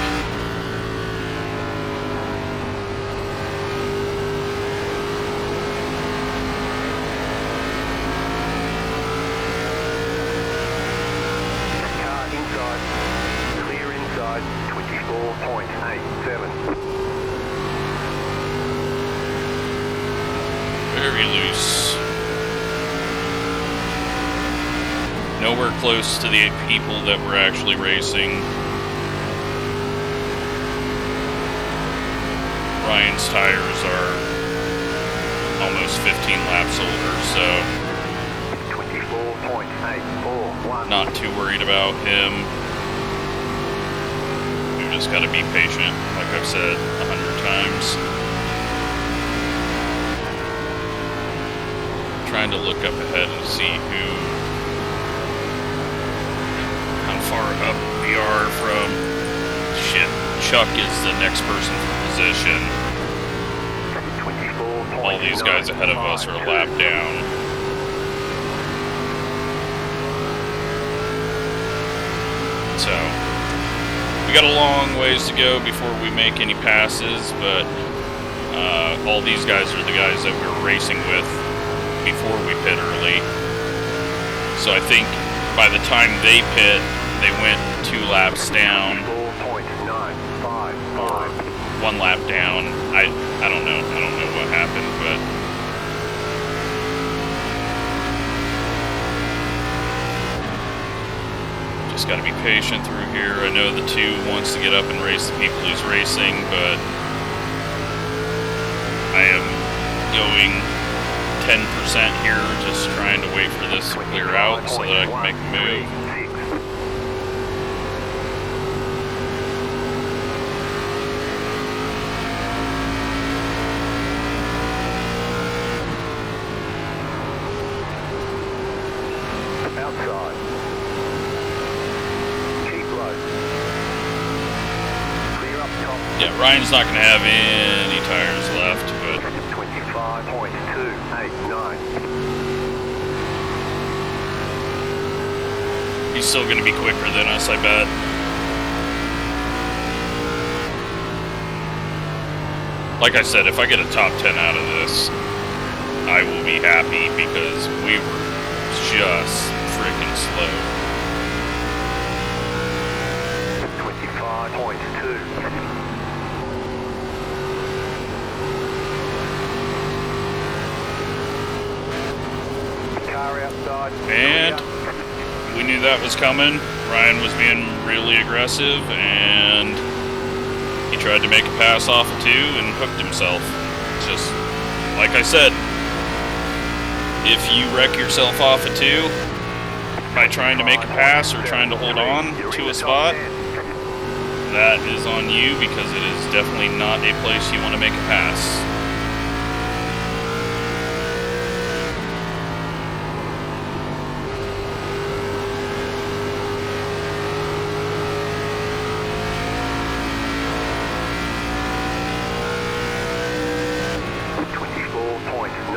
Car inside. Clear inside. 24.87. Very loose. Nowhere close to the 8 people that we're actually racing. Ryan's tires are almost 15 laps older, so 24.841. not too worried about him. We've just got to be patient, like I've said 100 times. Trying to look up ahead and see how far up we are from. Shit, Chuck is the next person for position. 24. All these guys ahead of us are a lap down. So we got a long ways to go before we make any passes, but all these guys are the guys that we were racing with before we pit early. So I think by the time they pit, they went 2 laps down, 1 lap down. I don't know. I don't know what happened, but just got to be patient through here. I know the 2 wants to get up and race the people he's racing, but I am going 10% here, just trying to wait for this to clear out so that I can make a move. Outside. Keep low. Clear up top. Yeah, Ryan's not going to have any tires left, but 25.289. he's still going to be quicker than us, I bet. Like I said, if I get a top 10 out of this, I will be happy because we were just freaking slow. 25.2. Car outside. And we knew that was coming. Ryan was being really aggressive, and he tried to make a pass off of 2 and hooked himself. Just like I said, if you wreck yourself off of 2 by trying to make a pass or trying to hold on to a spot, that is on you, because it is definitely not a place you want to make a pass.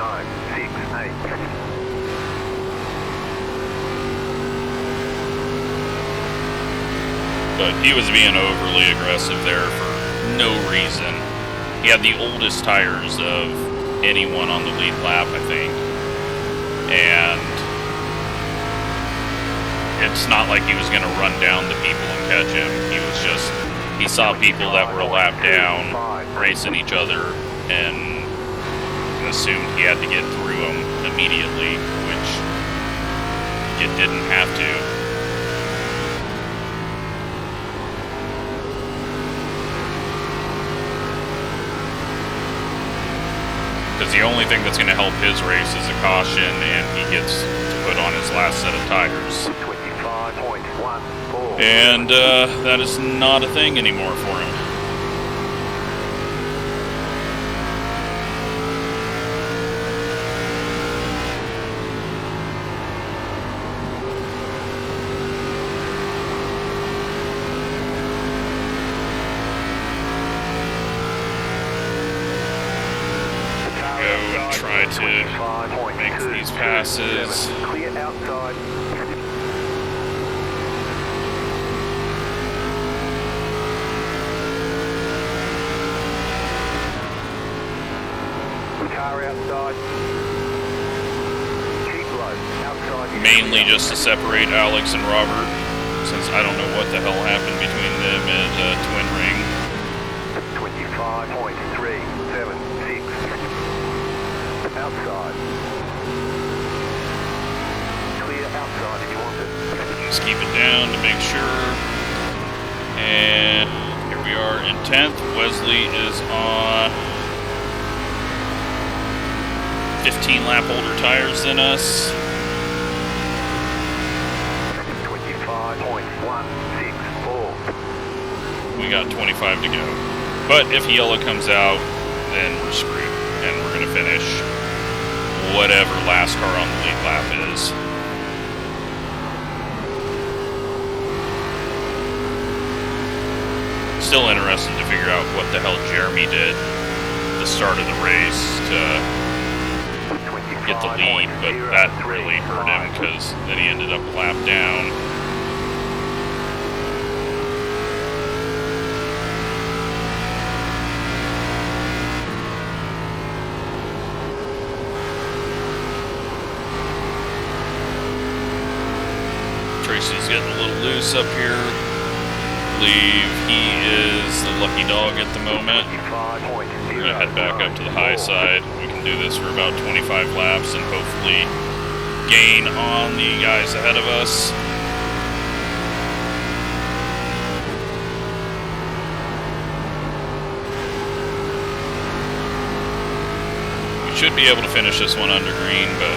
968. But he was being overly aggressive there for no reason. He had the oldest tires of anyone on the lead lap, I think. And it's not like he was going to run down the people and catch him. He was just, he saw people that were a lap down racing each other and assumed he had to get through them immediately, which you didn't have to. Because the only thing that's going to help his race is a caution, and he gets to put on his last set of tires. 25.14. And that is not a thing anymore for him. Try to make these passes. Clear outside. Car outside. Keep low. Outside. Mainly just to separate Alex and Robert, since I don't know what the hell happened between them at Twin Ring. 25.376. Outside. Clear outside if you want it. Just keep it down to make sure. And here we are in 10th. Wesley is on 15 lap older tires than us. 25.164. We got 25 to go. But if yellow comes out, then we're screwed. And we're going to finish whatever last car on the lead lap is. Still interested to figure out what the hell Jeremy did at the start of the race to get the lead, but that really hurt him because then he ended up a lap down. Tracy's getting a little loose up here. I believe he is the lucky dog at the moment. We're going to head back up to the high side. We can do this for about 25 laps and hopefully gain on the guys ahead of us. We should be able to finish this one under green, or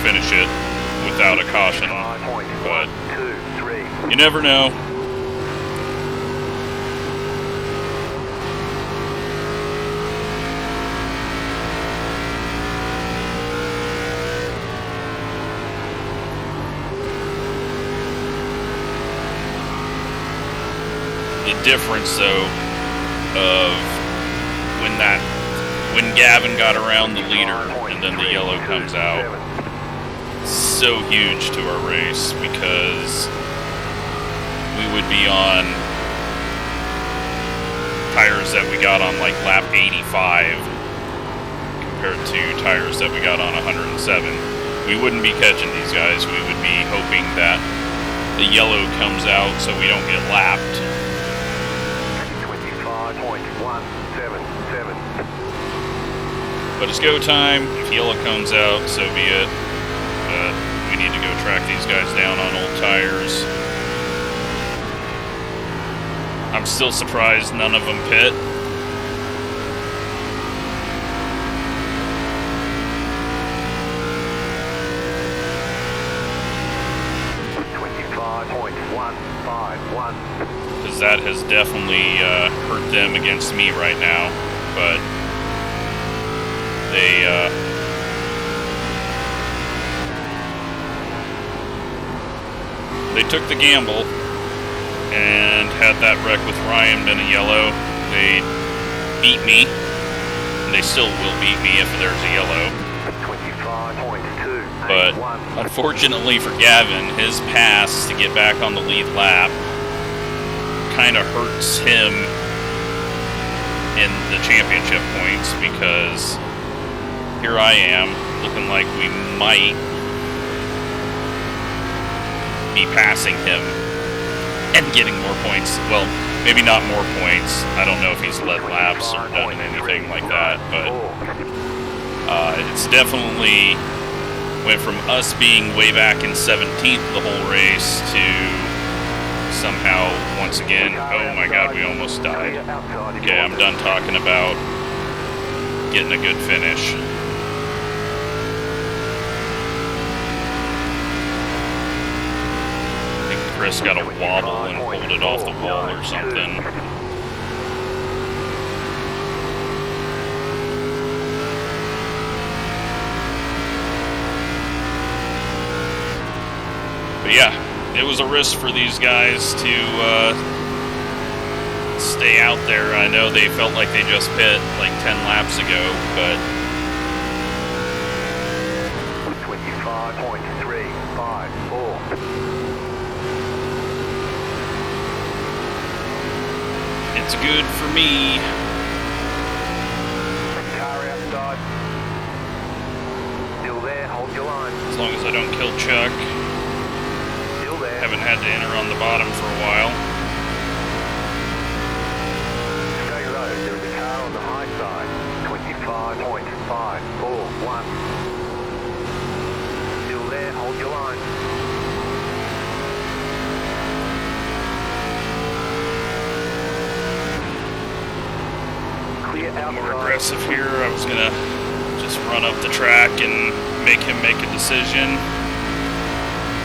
finish it without a caution, but you never know. The difference, though, of when Gavin got around the leader and then the yellow comes out, so huge to our race, because we would be on tires that we got on like lap 85 compared to tires that we got on 107. We wouldn't be catching these guys. We would be hoping that the yellow comes out so we don't get lapped. 25.177. But it's go time. If yellow comes out, so be it. We need to go track these guys down on old tires. I'm still surprised none of them pit. Because that has definitely hurt them against me right now. But they took the gamble and had that wreck with Ryan in a yellow. They beat me They still will beat me if there's a yellow. 25.2. But unfortunately for Gavin, his pass to get back on the lead lap kind of hurts him in the championship points, because here I am looking like we might be passing him and getting more points. Well, maybe not more points. I don't know if he's led laps or done anything like that, but it's definitely went from us being way back in 17th the whole race to somehow once again, oh my god, we almost died. Okay, I'm done talking about getting a good finish. I think Chris got a wobble and pulled it off the wall or something. But yeah, it was a risk for these guys to stay out there. I know they felt like they just pit like 10 laps ago, but 25.354. It's good for me. Car outside. Still there, hold your line. As long as I don't kill Chuck. Still there. Haven't had to enter on the bottom for a while. Stay low, there's a car on the high side. 25.541. Still there, hold your line. Clear outside. More aggressive here. I was gonna just run up the track and make him make a decision.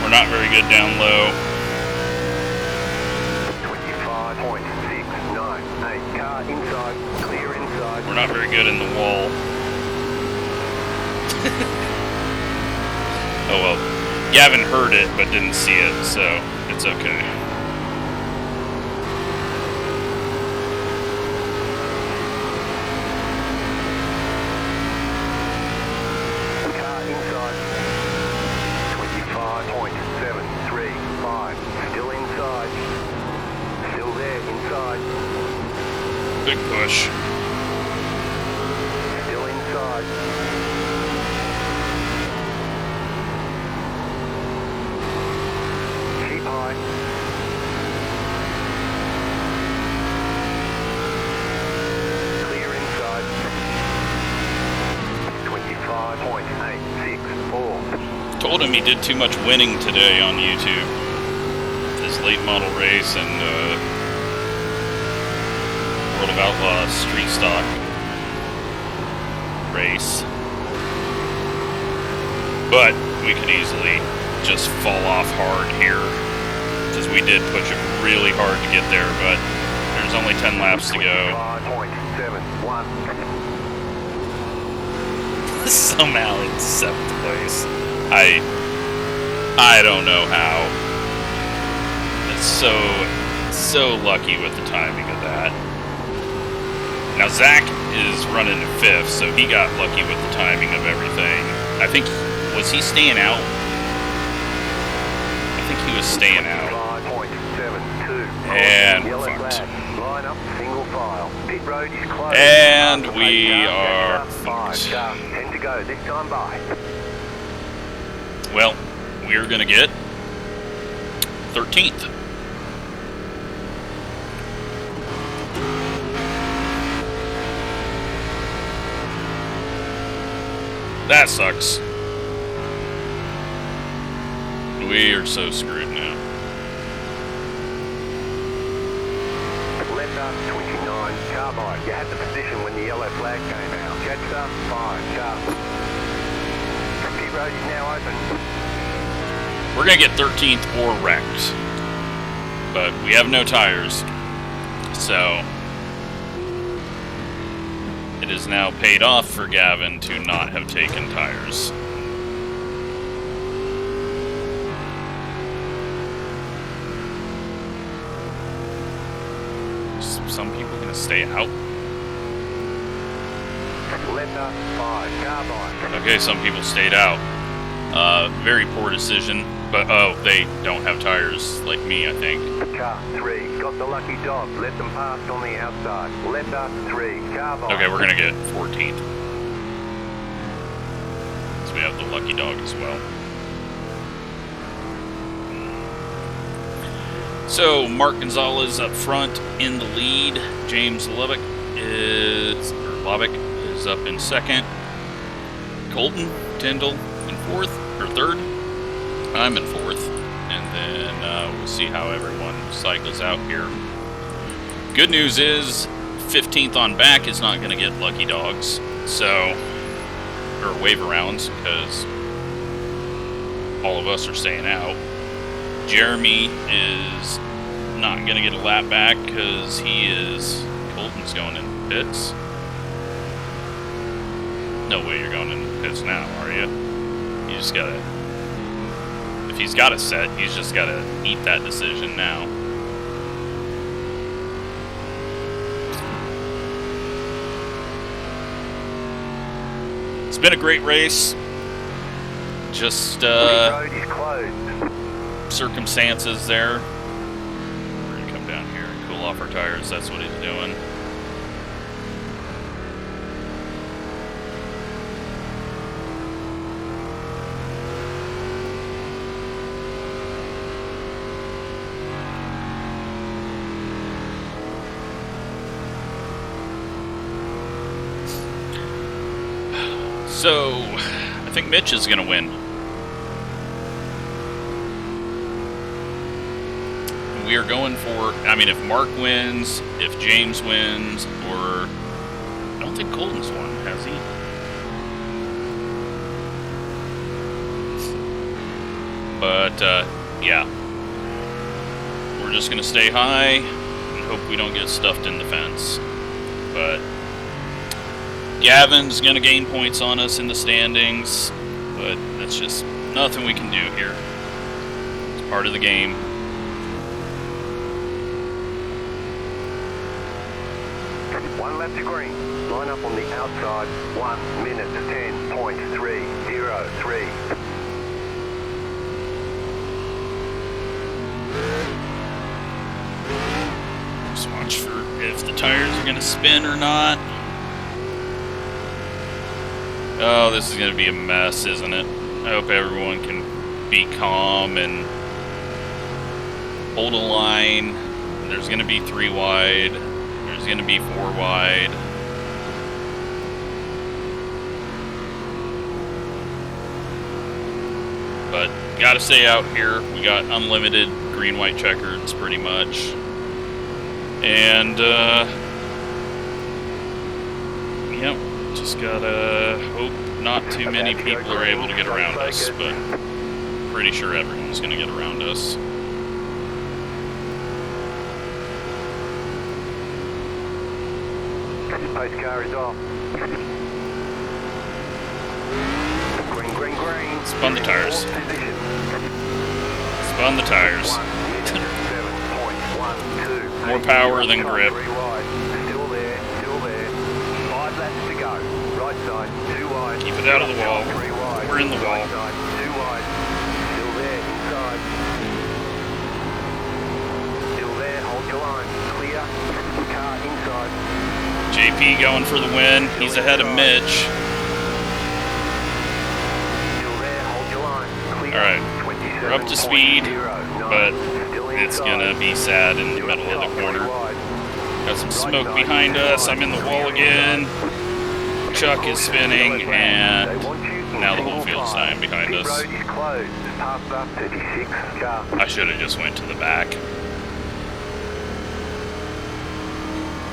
We're not very good down low. 25.698. Car inside, clear inside. We're not very good in the wall. Oh well. Gavin heard it but didn't see it, so it's okay. Car inside. 25.735. Still inside. Still there, inside. Big push. Still inside. Keep high. Clear inside. 25.864. Told him he did too much winning today on YouTube. His late model race and World of Outlaws street stock race. But we could easily just fall off hard here, because we did push it really hard to get there, but there's only 10 laps to go. 25.71. Somehow in 7th place. I don't know how. It's so lucky with the timing of that. Now Zach is running in 5th, so he got lucky with the timing of everything. I think, was he staying out? I think he was staying out. 5.72. And Yellow fucked. flag. Line up, single file. Pit road is closed. And Half we the pace, are five. fucked. 10 to go, this time by. Well, we're gonna get 13th. That sucks. We are so screwed now. Left up, 29, carbide. You had the position when the yellow flag came out. Jets up, 5, car. Pit road is now open. We're gonna get 13th or wrecked. But we have no tires. So it is now paid off for Gavin to not have taken tires. Some people gonna stay out. Letter 5, carbine. Okay, some people stayed out. Very poor decision, but oh, they don't have tires like me, I think. Car 3, got the lucky dog. Let them pass on the outside. Letter 3, carbine. Okay, we're gonna get 14th. So we have the lucky dog as well. So Mark Gonzalez up front in the lead. James Lubbock is up in second. Colton Tyndall in fourth or third. I'm in fourth, and then we'll see how everyone cycles out here. Good news is 15th on back is not going to get lucky dogs, so or wave arounds because all of us are staying out. Jeremy is not going to get a lap back because Colton's going in pits. No way you're going in pits now, are you? You just gotta, if he's got a set, he's just gotta eat that decision now. It's been a great race. Just, road is closed. circumstances there. We're gonna come down here and cool off our tires. That's what he's doing. So, I think Mitch is gonna win. We are going for, I mean, if Mark wins, if James wins, or I don't think Colton's won, has he? But, yeah. We're just going to stay high and hope we don't get stuffed in the fence. But Gavin's going to gain points on us in the standings, but that's just nothing we can do here. It's part of the game. One lap to green. Line up on the outside. 1 minute 10.303. Just watch for if the tires are going to spin or not. Oh, this is going to be a mess, isn't it? I hope everyone can be calm and hold a line. There's going to be 3 wide. There's going to be 4 wide. But got to stay out here. We got unlimited green-white checkers pretty much. And, yep, just gotta hope not too many people are able to get around us, but pretty sure everyone's going to get around us. Pace car is off. Green, green, green. Spun the tires. Spun the tires. 7.12. More power than grip. 3 wide. Still there, still there. 5 laps to go. Right side, 2 wide. Keep it out of the wall. 3 wide. We're in the wall. Right side, 2 wide. Still there, inside. Still there, hold your line. Clear. Car inside. JP going for the win. He's ahead of Mitch. Alright, we're up to speed, but it's gonna be sad in the middle of the corner. Got some smoke behind us. I'm in the wall again. Chuck is spinning, and now the whole field's dying behind us. I should have just went to the back.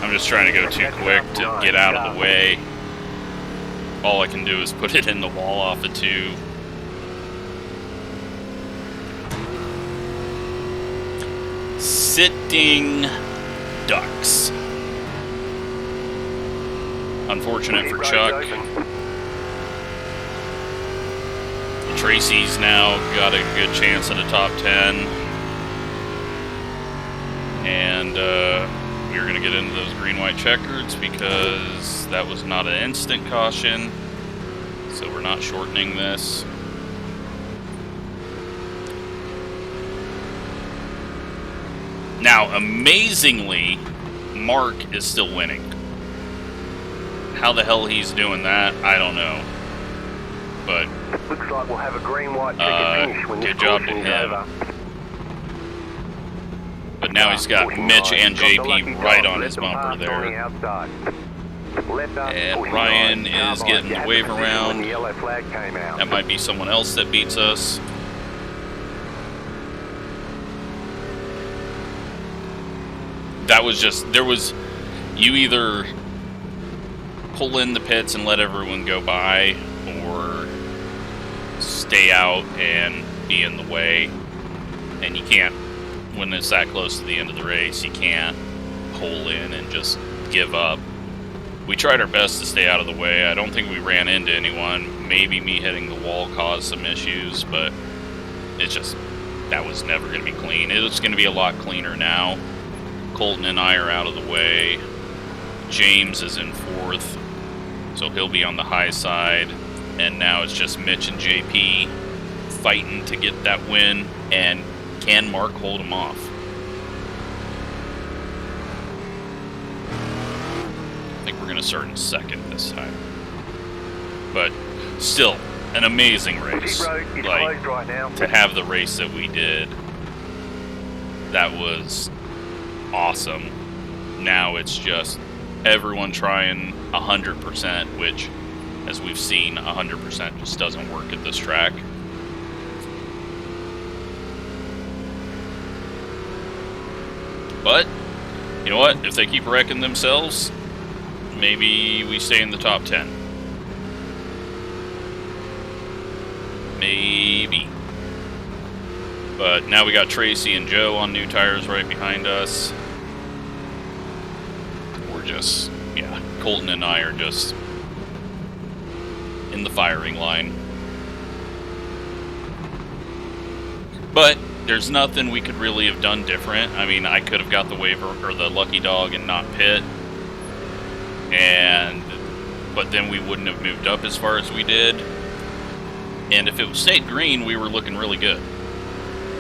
I'm just trying to go too quick to get out of the way. All I can do is put it in the wall off of 2. Sitting ducks. Unfortunate for Chuck. Tracy's now got a good chance at a top 10. And, we're going to get into those green-white checkers because that was not an instant caution. So we're not shortening this. Now, amazingly, Mark is still winning. How the hell he's doing that, I don't know. But looks like we'll have a green-white checker finish when this portion is over. But now he's got Mitch and JP right on his bumper there. And Ryan is getting the wave around. That might be someone else that beats us. That was just, you either pull in the pits and let everyone go by, or stay out and be in the way. And you can't, when it's that close to the end of the race, you can't pull in and just give up. We tried our best to stay out of the way. I don't think we ran into anyone. Maybe me hitting the wall caused some issues, but it's just, that was never going to be clean. It's going to be a lot cleaner now. Colton and I are out of the way. James is in 4th, so he'll be on the high side. And now it's just Mitch and JP fighting to get that win. And can Mark hold him off? I think we're going to start in 2nd this time. But still, an amazing race. Like, to have the race that we did, that was awesome. Now it's just everyone trying 100%, which, as we've seen, 100% just doesn't work at this track. But, you know what? If they keep wrecking themselves, maybe we stay in the top 10. Maybe. But now we got Tracy and Joe on new tires right behind us. We're just, yeah, Colton and I are just in the firing line. But there's nothing we could really have done different. I mean, I could have got the waiver or the lucky dog and not pit. But then we wouldn't have moved up as far as we did. And if it stayed green, we were looking really good.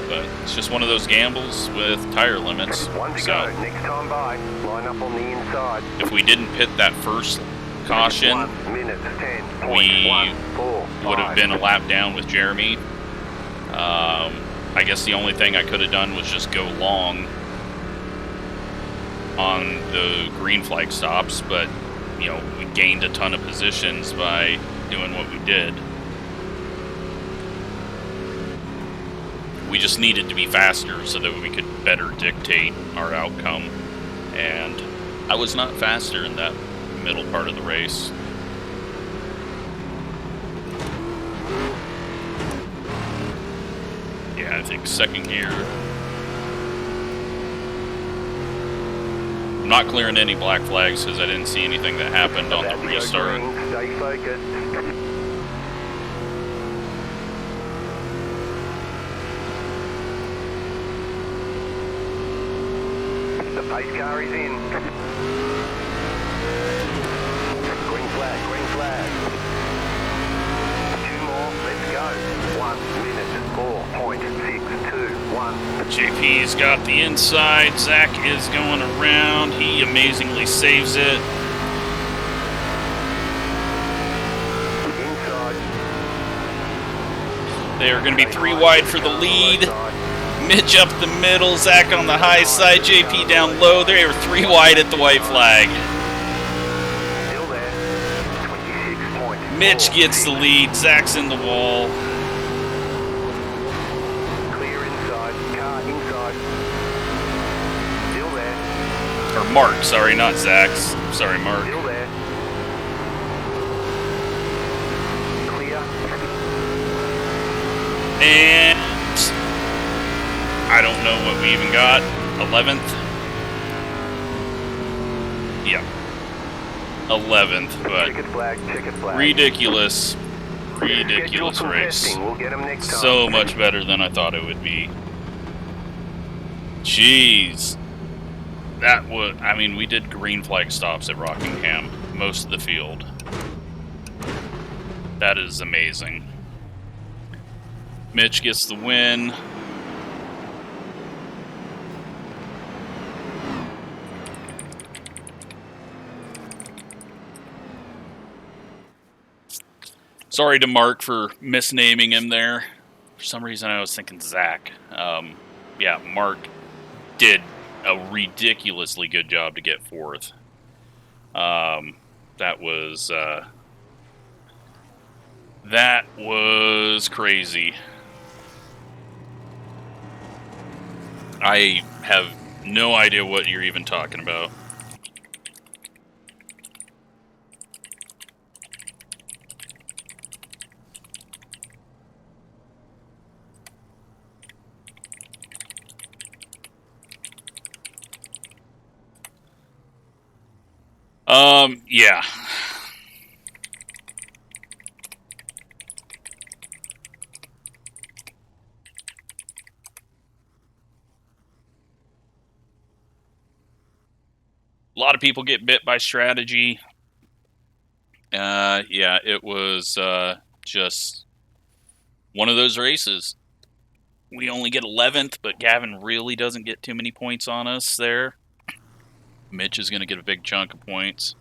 But it's just one of those gambles with tire limits. One to go. Next time by, line up on the inside. If we didn't pit that first caution, 1 minute 10. we would have been a lap down with Jeremy. I guess the only thing I could have done was just go long on the green flag stops, but you know, we gained a ton of positions by doing what we did. We just needed to be faster so that we could better dictate our outcome, and I was not faster in that middle part of the race. Yeah, I think 2nd gear. I'm not clearing any black flags because I didn't see anything that happened on the restart. Stay focused. The pace car is in. Green flag, green flag. 2 more, let's go. 1 minute, 4.621. JP's got the inside. Zach is going around. He amazingly saves it. Inside. They are going to be 3 wide for the lead. Mitch up the middle, Zach on the high side, JP down low. They are 3 wide at the white flag. Still there. 26 Mitch gets the lead. Zach's in the wall. Clear inside. Car inside. Still there. Or Mark, sorry, not Zach's. Sorry, Mark. Still there. Clear. And I don't know what we even got. 11th? Yeah. 11th, but Checkered flag, checkered flag. ridiculous Schedule some race. testing. We'll get 'em next time. So much better than I thought it would be. Jeez. that was, I mean, we did green flag stops at Rockingham, most of the field. That is amazing. Mitch gets the win. Sorry to Mark for misnaming him there. For some reason I was thinking Zach. Yeah, Mark did a ridiculously good job to get fourth. That was crazy. I have no idea what you're even talking about. Yeah. A lot of people get bit by strategy. Yeah, it was just one of those races. We only get 11th, but Gavin really doesn't get too many points on us there. Mitch is going to get a big chunk of points.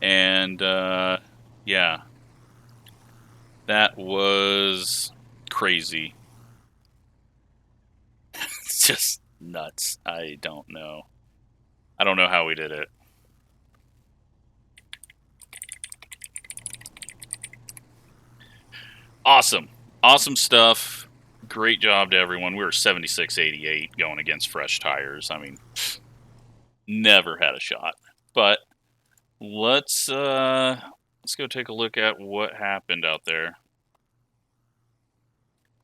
And, yeah. That was crazy. It's just nuts. I don't know. I don't know how we did it. Awesome. Awesome stuff. Great job to everyone. We were 76.88 going against fresh tires. I mean, never had a shot. But let's go take a look at what happened out there.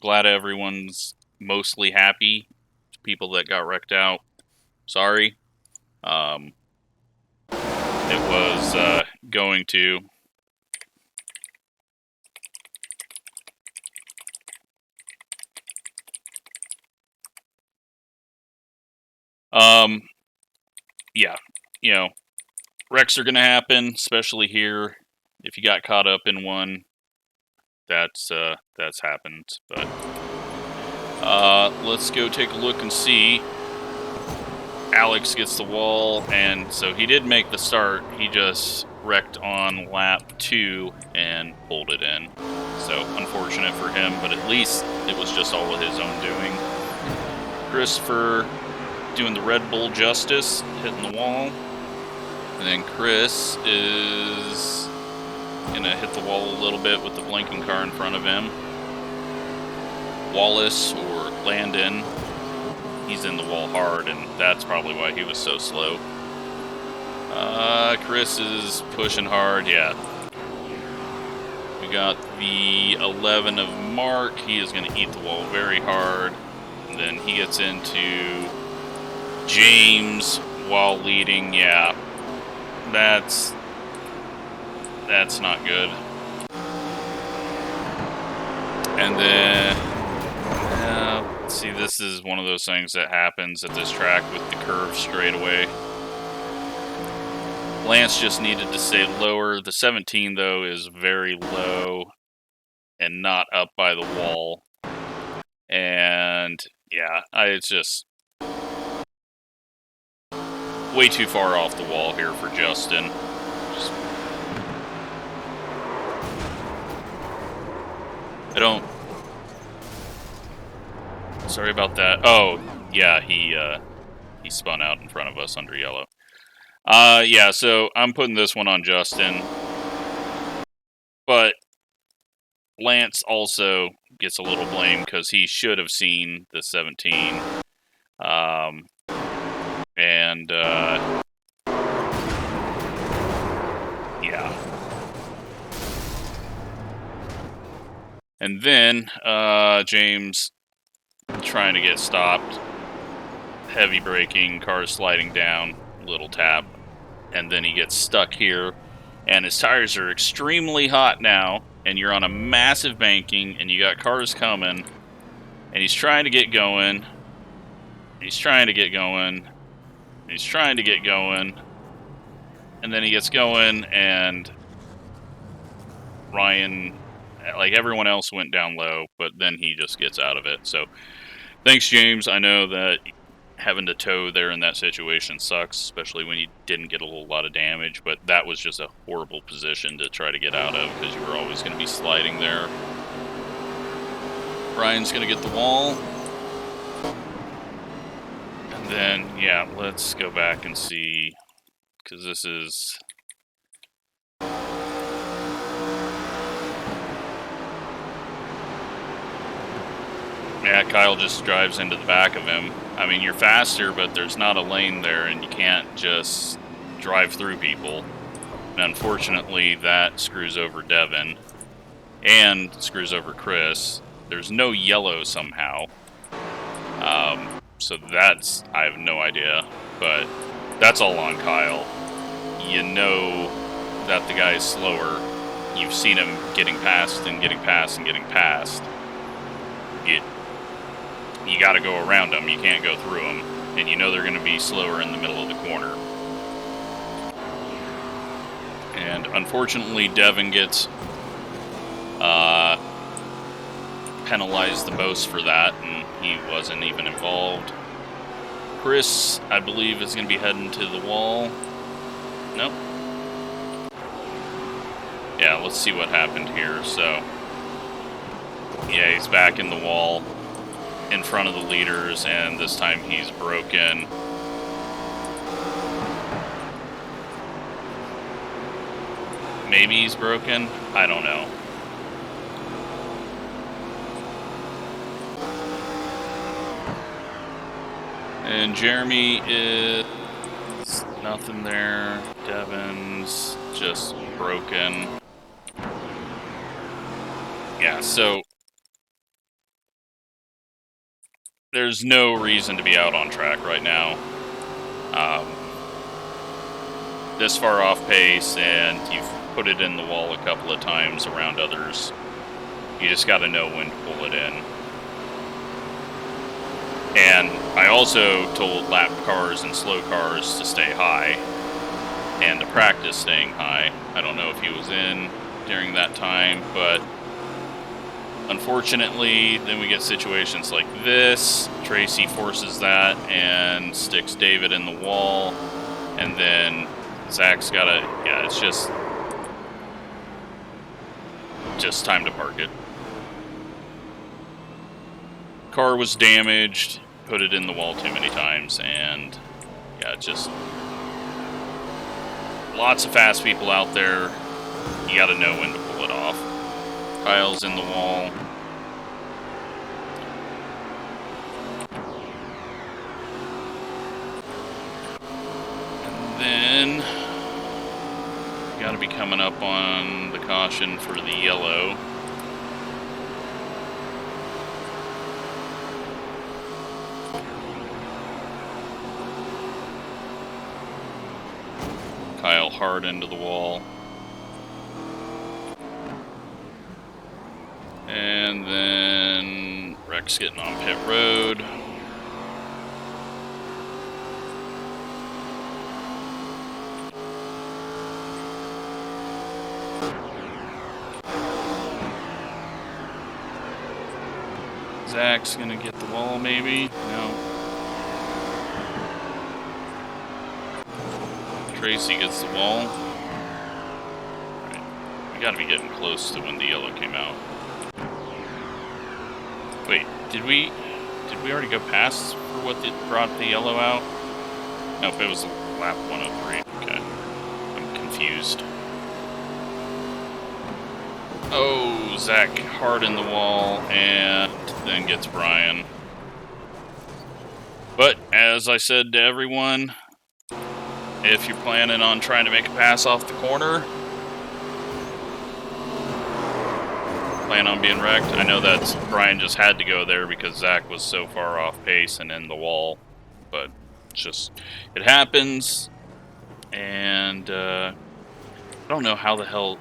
Glad everyone's mostly happy. People that got wrecked out, sorry. It was going to. Yeah, you know, wrecks are going to happen, especially here. If you got caught up in one, that's happened. But let's go take a look and see. Alex gets the wall, and so he did make the start. He just wrecked on lap 2 and pulled it in. So unfortunate for him, but at least it was just all of his own doing. Christopher doing the Red Bull justice, hitting the wall. And then Chris is going to hit the wall a little bit with the blinking car in front of him. Wallace or Landon, he's in the wall hard, and that's probably why he was so slow. Chris is pushing hard, yeah. We got the 11 of Mark. He is going to eat the wall very hard. And then he gets into James while leading. Yeah, that's not good. And then, let's see, this is one of those things that happens at this track with the curve straight away. Lance just needed to stay lower. The 17, though, is very low and not up by the wall. And, yeah, it's just way too far off the wall here for Justin. Sorry about that. Oh, yeah, he spun out in front of us under yellow. Yeah, so I'm putting this one on Justin. But Lance also gets a little blame because he should have seen the 17. Yeah. And then, James trying to get stopped. Heavy braking, car sliding down, little tap. And then he gets stuck here. And his tires are extremely hot now. And you're on a massive banking, and you got cars coming. And he's trying to get going. He's trying to get going. He's trying to get going. And then he gets going, and Ryan, like everyone else, went down low, but then he just gets out of it. So, thanks, James. I know that having to tow there in that situation sucks, especially when you didn't get a whole lot of damage, but that was just a horrible position to try to get out of because you were always going to be sliding there. Ryan's going to get the wall. And then, yeah, let's go back and see, because this is... Yeah, Kyle just drives into the back of him. I mean, you're faster, but there's not a lane there, and you can't just drive through people. And unfortunately, that screws over Devin, and screws over Chris. There's no yellow somehow. So that's, I have no idea, but that's all on Kyle. You know that the guy is slower. You've seen him getting past and getting past and getting past. You got to go around them. You can't go through them. And you know they're going to be slower in the middle of the corner. And unfortunately, Devin gets penalized the most for that, and he wasn't even involved. Chris, I believe, is going to be heading to the wall. Nope. Yeah, let's see what happened here. So, yeah, he's back in the wall in front of the leaders, and this time he's broken. Maybe he's broken? I don't know. And Jeremy is nothing there. Devin's just broken. Yeah, so there's no reason to be out on track right now. This far off pace, and you've put it in the wall a couple of times around others. You just got to know when to pull it in. And I also told lap cars and slow cars to stay high and to practice staying high. I don't know if he was in during that time, but unfortunately, then we get situations like this. Tracy forces that and sticks David in the wall, and then Zach's got to, yeah, it's just time to park it. Car was damaged, put it in the wall too many times, and yeah, just lots of fast people out there. You got to know when to pull it off. Kyle's in the wall. And then you got to be coming up on the caution for the yellow. Kyle hard into the wall. And then Rex getting on pit road. Zach's gonna get the wall, maybe? No. Tracy gets the wall. Alright. We gotta be getting close to when the yellow came out. Wait, did we already go past for what brought the yellow out? Nope, it was lap 103. Okay. I'm confused. Oh, Zach hard in the wall, and then gets Brian. But, as I said to everyone, if you're planning on trying to make a pass off the corner, plan on being wrecked. I know that Brian just had to go there because Zach was so far off pace and in the wall, but it's just, it happens. And I don't know how the hell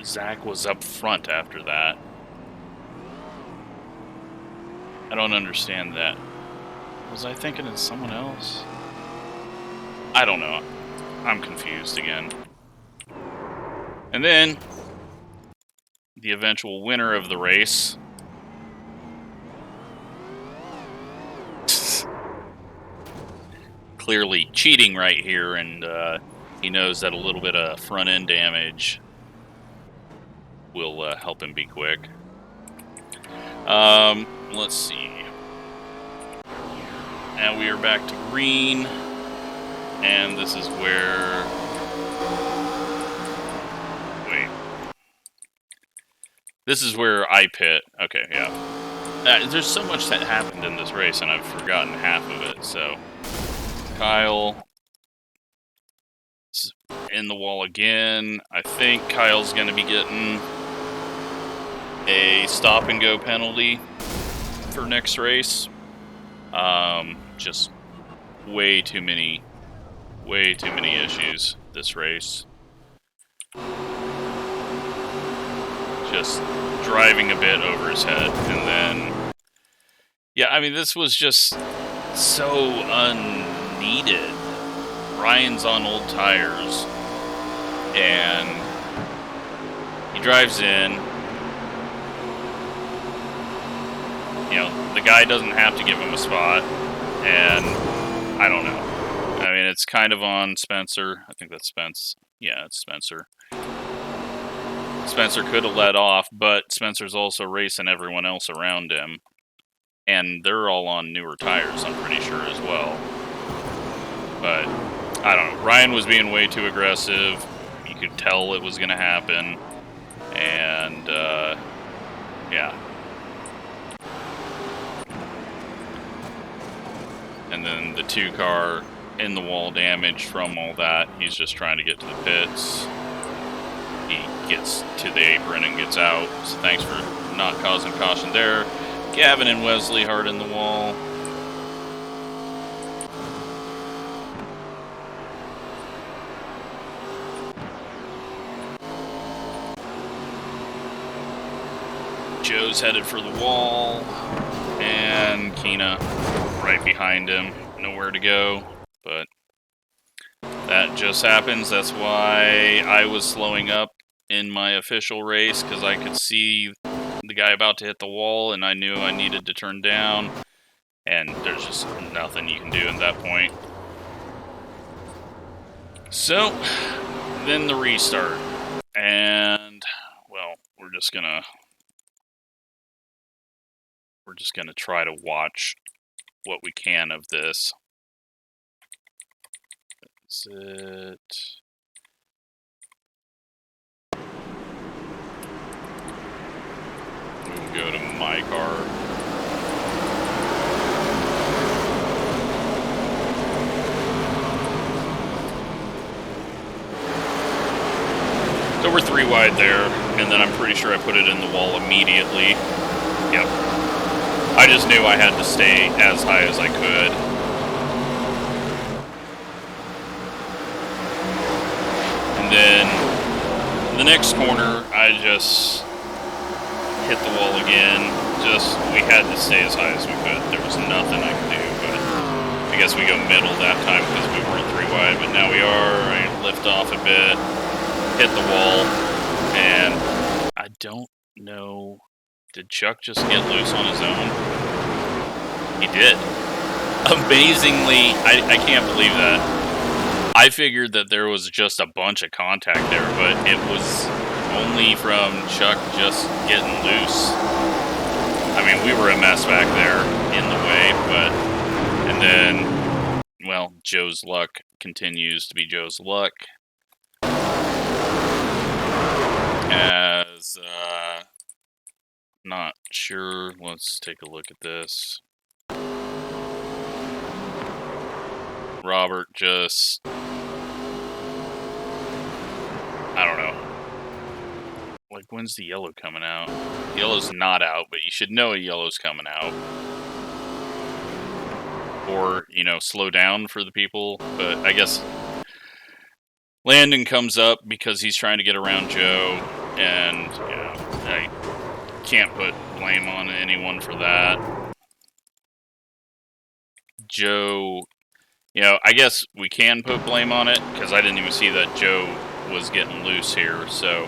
Zach was up front after that. I don't understand that. Was I thinking of someone else? I don't know. I'm confused again. And then, the eventual winner of the race. Clearly cheating right here, and he knows that a little bit of front-end damage will help him be quick. Let's see. Now we are back to green, and this is where... Wait. This is where I pit. Okay, yeah. There's so much that happened in this race, and I've forgotten half of it, so... Kyle... in the wall again. I think Kyle's going to be getting a stop-and-go penalty for next race. Just way too many issues this race. Just driving a bit over his head, and then... Yeah, I mean, this was just so unneeded. Ryan's on old tires, and he drives in. You know, the guy doesn't have to give him a spot, and I don't know. I mean, it's kind of on Spencer. I think that's Spence. Yeah, it's Spencer. Spencer could have let off, but Spencer's also racing everyone else around him, and they're all on newer tires, I'm pretty sure, as well. But I don't know. Ryan was being way too aggressive. You could tell it was going to happen. And, yeah. And then the 2-car in the wall damage from all that. He's just trying to get to the pits. He gets to the apron and gets out. So thanks for not causing caution there. Gavin and Wesley hard in the wall. Joe's headed for the wall, and Keena right behind him. Nowhere to go, but that just happens. That's why I was slowing up in my official race, because I could see the guy about to hit the wall, and I knew I needed to turn down, and there's just nothing you can do at that point. So, then the restart, and, well, we're just gonna try to watch what we can of this. That's it. We'll go to my car. So we're 3 wide there, and then I'm pretty sure I put it in the wall immediately. Yep. I just knew I had to stay as high as I could. And then the next corner, I just hit the wall again. We had to stay as high as we could. There was nothing I could do, but I guess we go middle that time because we weren't 3 wide, but now we are. I lift off a bit, hit the wall, and I don't know. Did Chuck just get loose on his own? He did. Amazingly, I can't believe that. I figured that there was just a bunch of contact there, but it was only from Chuck just getting loose. I mean, we were a mess back there in the way, but... And then, well, Joe's luck continues to be Joe's luck. As, not sure. Let's take a look at this. Robert just... I don't know. Like, when's the yellow coming out? Yellow's not out, but you should know a yellow's coming out. Or, you know, slow down for the people. But I guess Landon comes up because he's trying to get around Joe. And, yeah, I can't put blame on anyone for that. Joe You know, I guess we can put blame on it, because I didn't even see that Joe was getting loose here. So,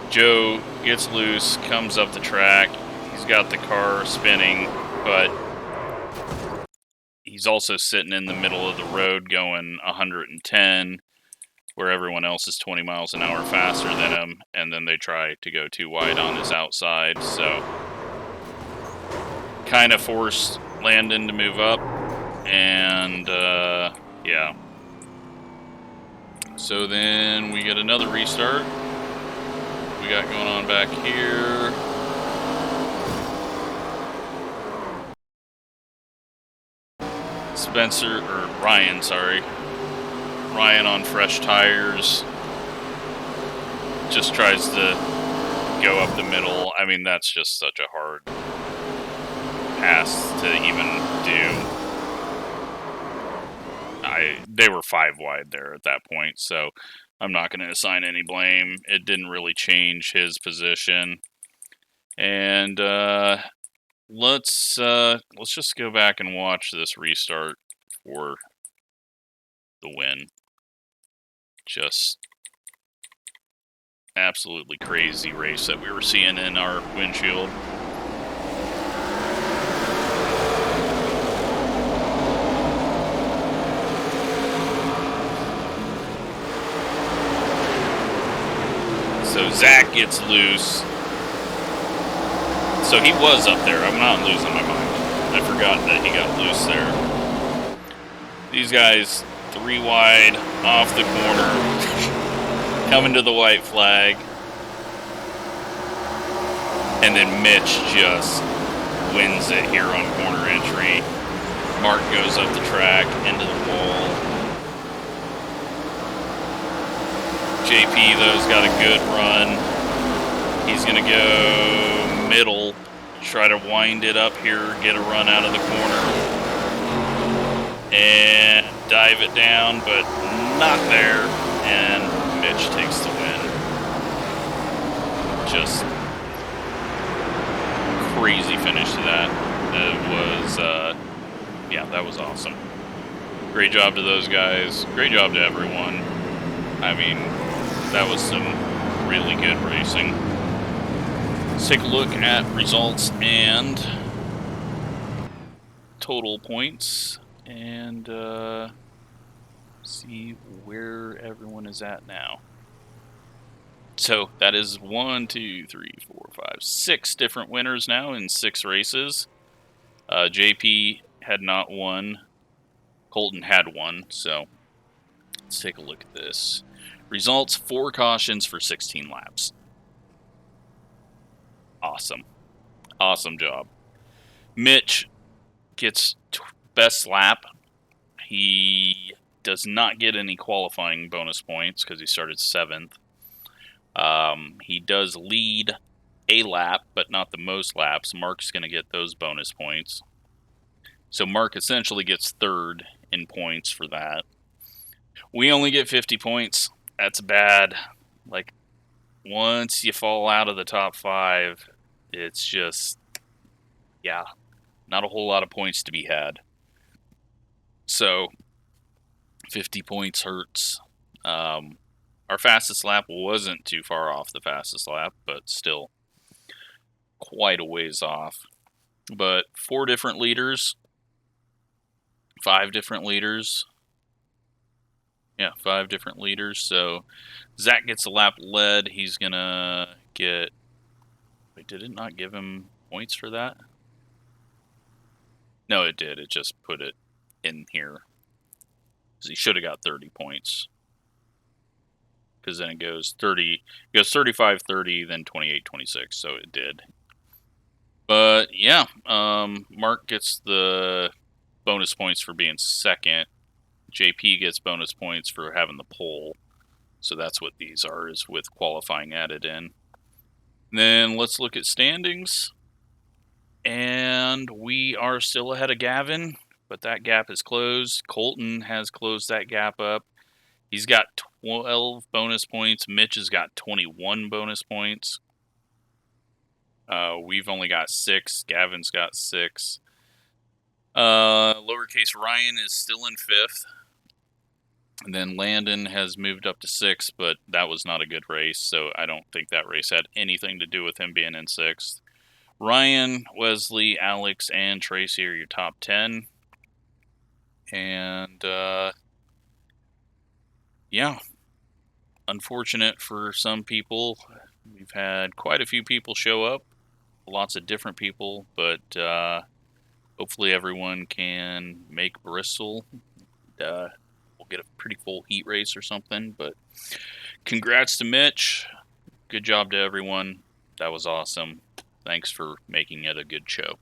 Joe gets loose, comes up the track, he's got the car spinning, but he's also sitting in the middle of the road going 110, where everyone else is 20 miles an hour faster than him, and then they try to go too wide on his outside, so kind of forced Landon to move up, and yeah. So then we get another restart. We got going on back here. Ryan on fresh tires. Just tries to go up the middle. I mean, that's just such a hard pass to even do. They were 5 wide there at that point, so I'm not going to assign any blame. It didn't really change his position. And let's just go back and watch this restart for the win. Just absolutely crazy race that we were seeing in our windshield. So Zach gets loose. So he was up there. I'm not losing my mind. I forgot that he got loose there. These guys, 3 wide, off the corner, coming to the white flag. And then Mitch just wins it here on corner entry. Mark goes up the track, into the wall. JP, though, has got a good run. He's going to go middle, try to wind it up here, get a run out of the corner, and dive it down, but not there, and Mitch takes the win. Just crazy finish to that. It was, yeah, that was awesome. Great job to those guys. Great job to everyone. I mean, that was some really good racing. Let's take a look at results and total points and see where everyone is at now. So that is 6 different winners now in 6 races. JP had not won. Colton had won, so let's take a look at this. Results, 4 cautions for 16 laps. Awesome. Awesome job. Mitch gets best lap. He does not get any qualifying bonus points because he started 7th. He does lead a lap, but not the most laps. Mark's going to get those bonus points. So Mark essentially gets 3rd in points for that. We only get 50 points. That's bad. Like, once you fall out of the top 5, it's just, yeah, not a whole lot of points to be had. So, 50 points hurts. Our fastest lap wasn't too far off the fastest lap, but still quite a ways off. But 4 different leaders, 5 different leaders. Yeah, 5 different leaders. So Zach gets a lap led. He's going to get... Wait, did it not give him points for that? No, it did. It just put it in here. Because he should have got 30 points. Because then it goes 35-30, then 28-26. So it did. But yeah, Mark gets the bonus points for being 2nd. JP gets bonus points for having the pole. So that's what these are, is with qualifying added in. And then let's look at standings. And we are still ahead of Gavin, but that gap is closed. Colton has closed that gap up. He's got 12 bonus points. Mitch has got 21 bonus points. We've only got 6. Gavin's got 6. Lowercase Ryan is still in 5th. And then Landon has moved up to 6th, but that was not a good race, so I don't think that race had anything to do with him being in 6th. Ryan, Wesley, Alex, and Tracy are your top 10. And, yeah. Unfortunate for some people. We've had quite a few people show up. Lots of different people, but hopefully everyone can make Bristol. We'll get a pretty full heat race or something, but congrats to Mitch. Good job to everyone. That was awesome. Thanks for making it a good show.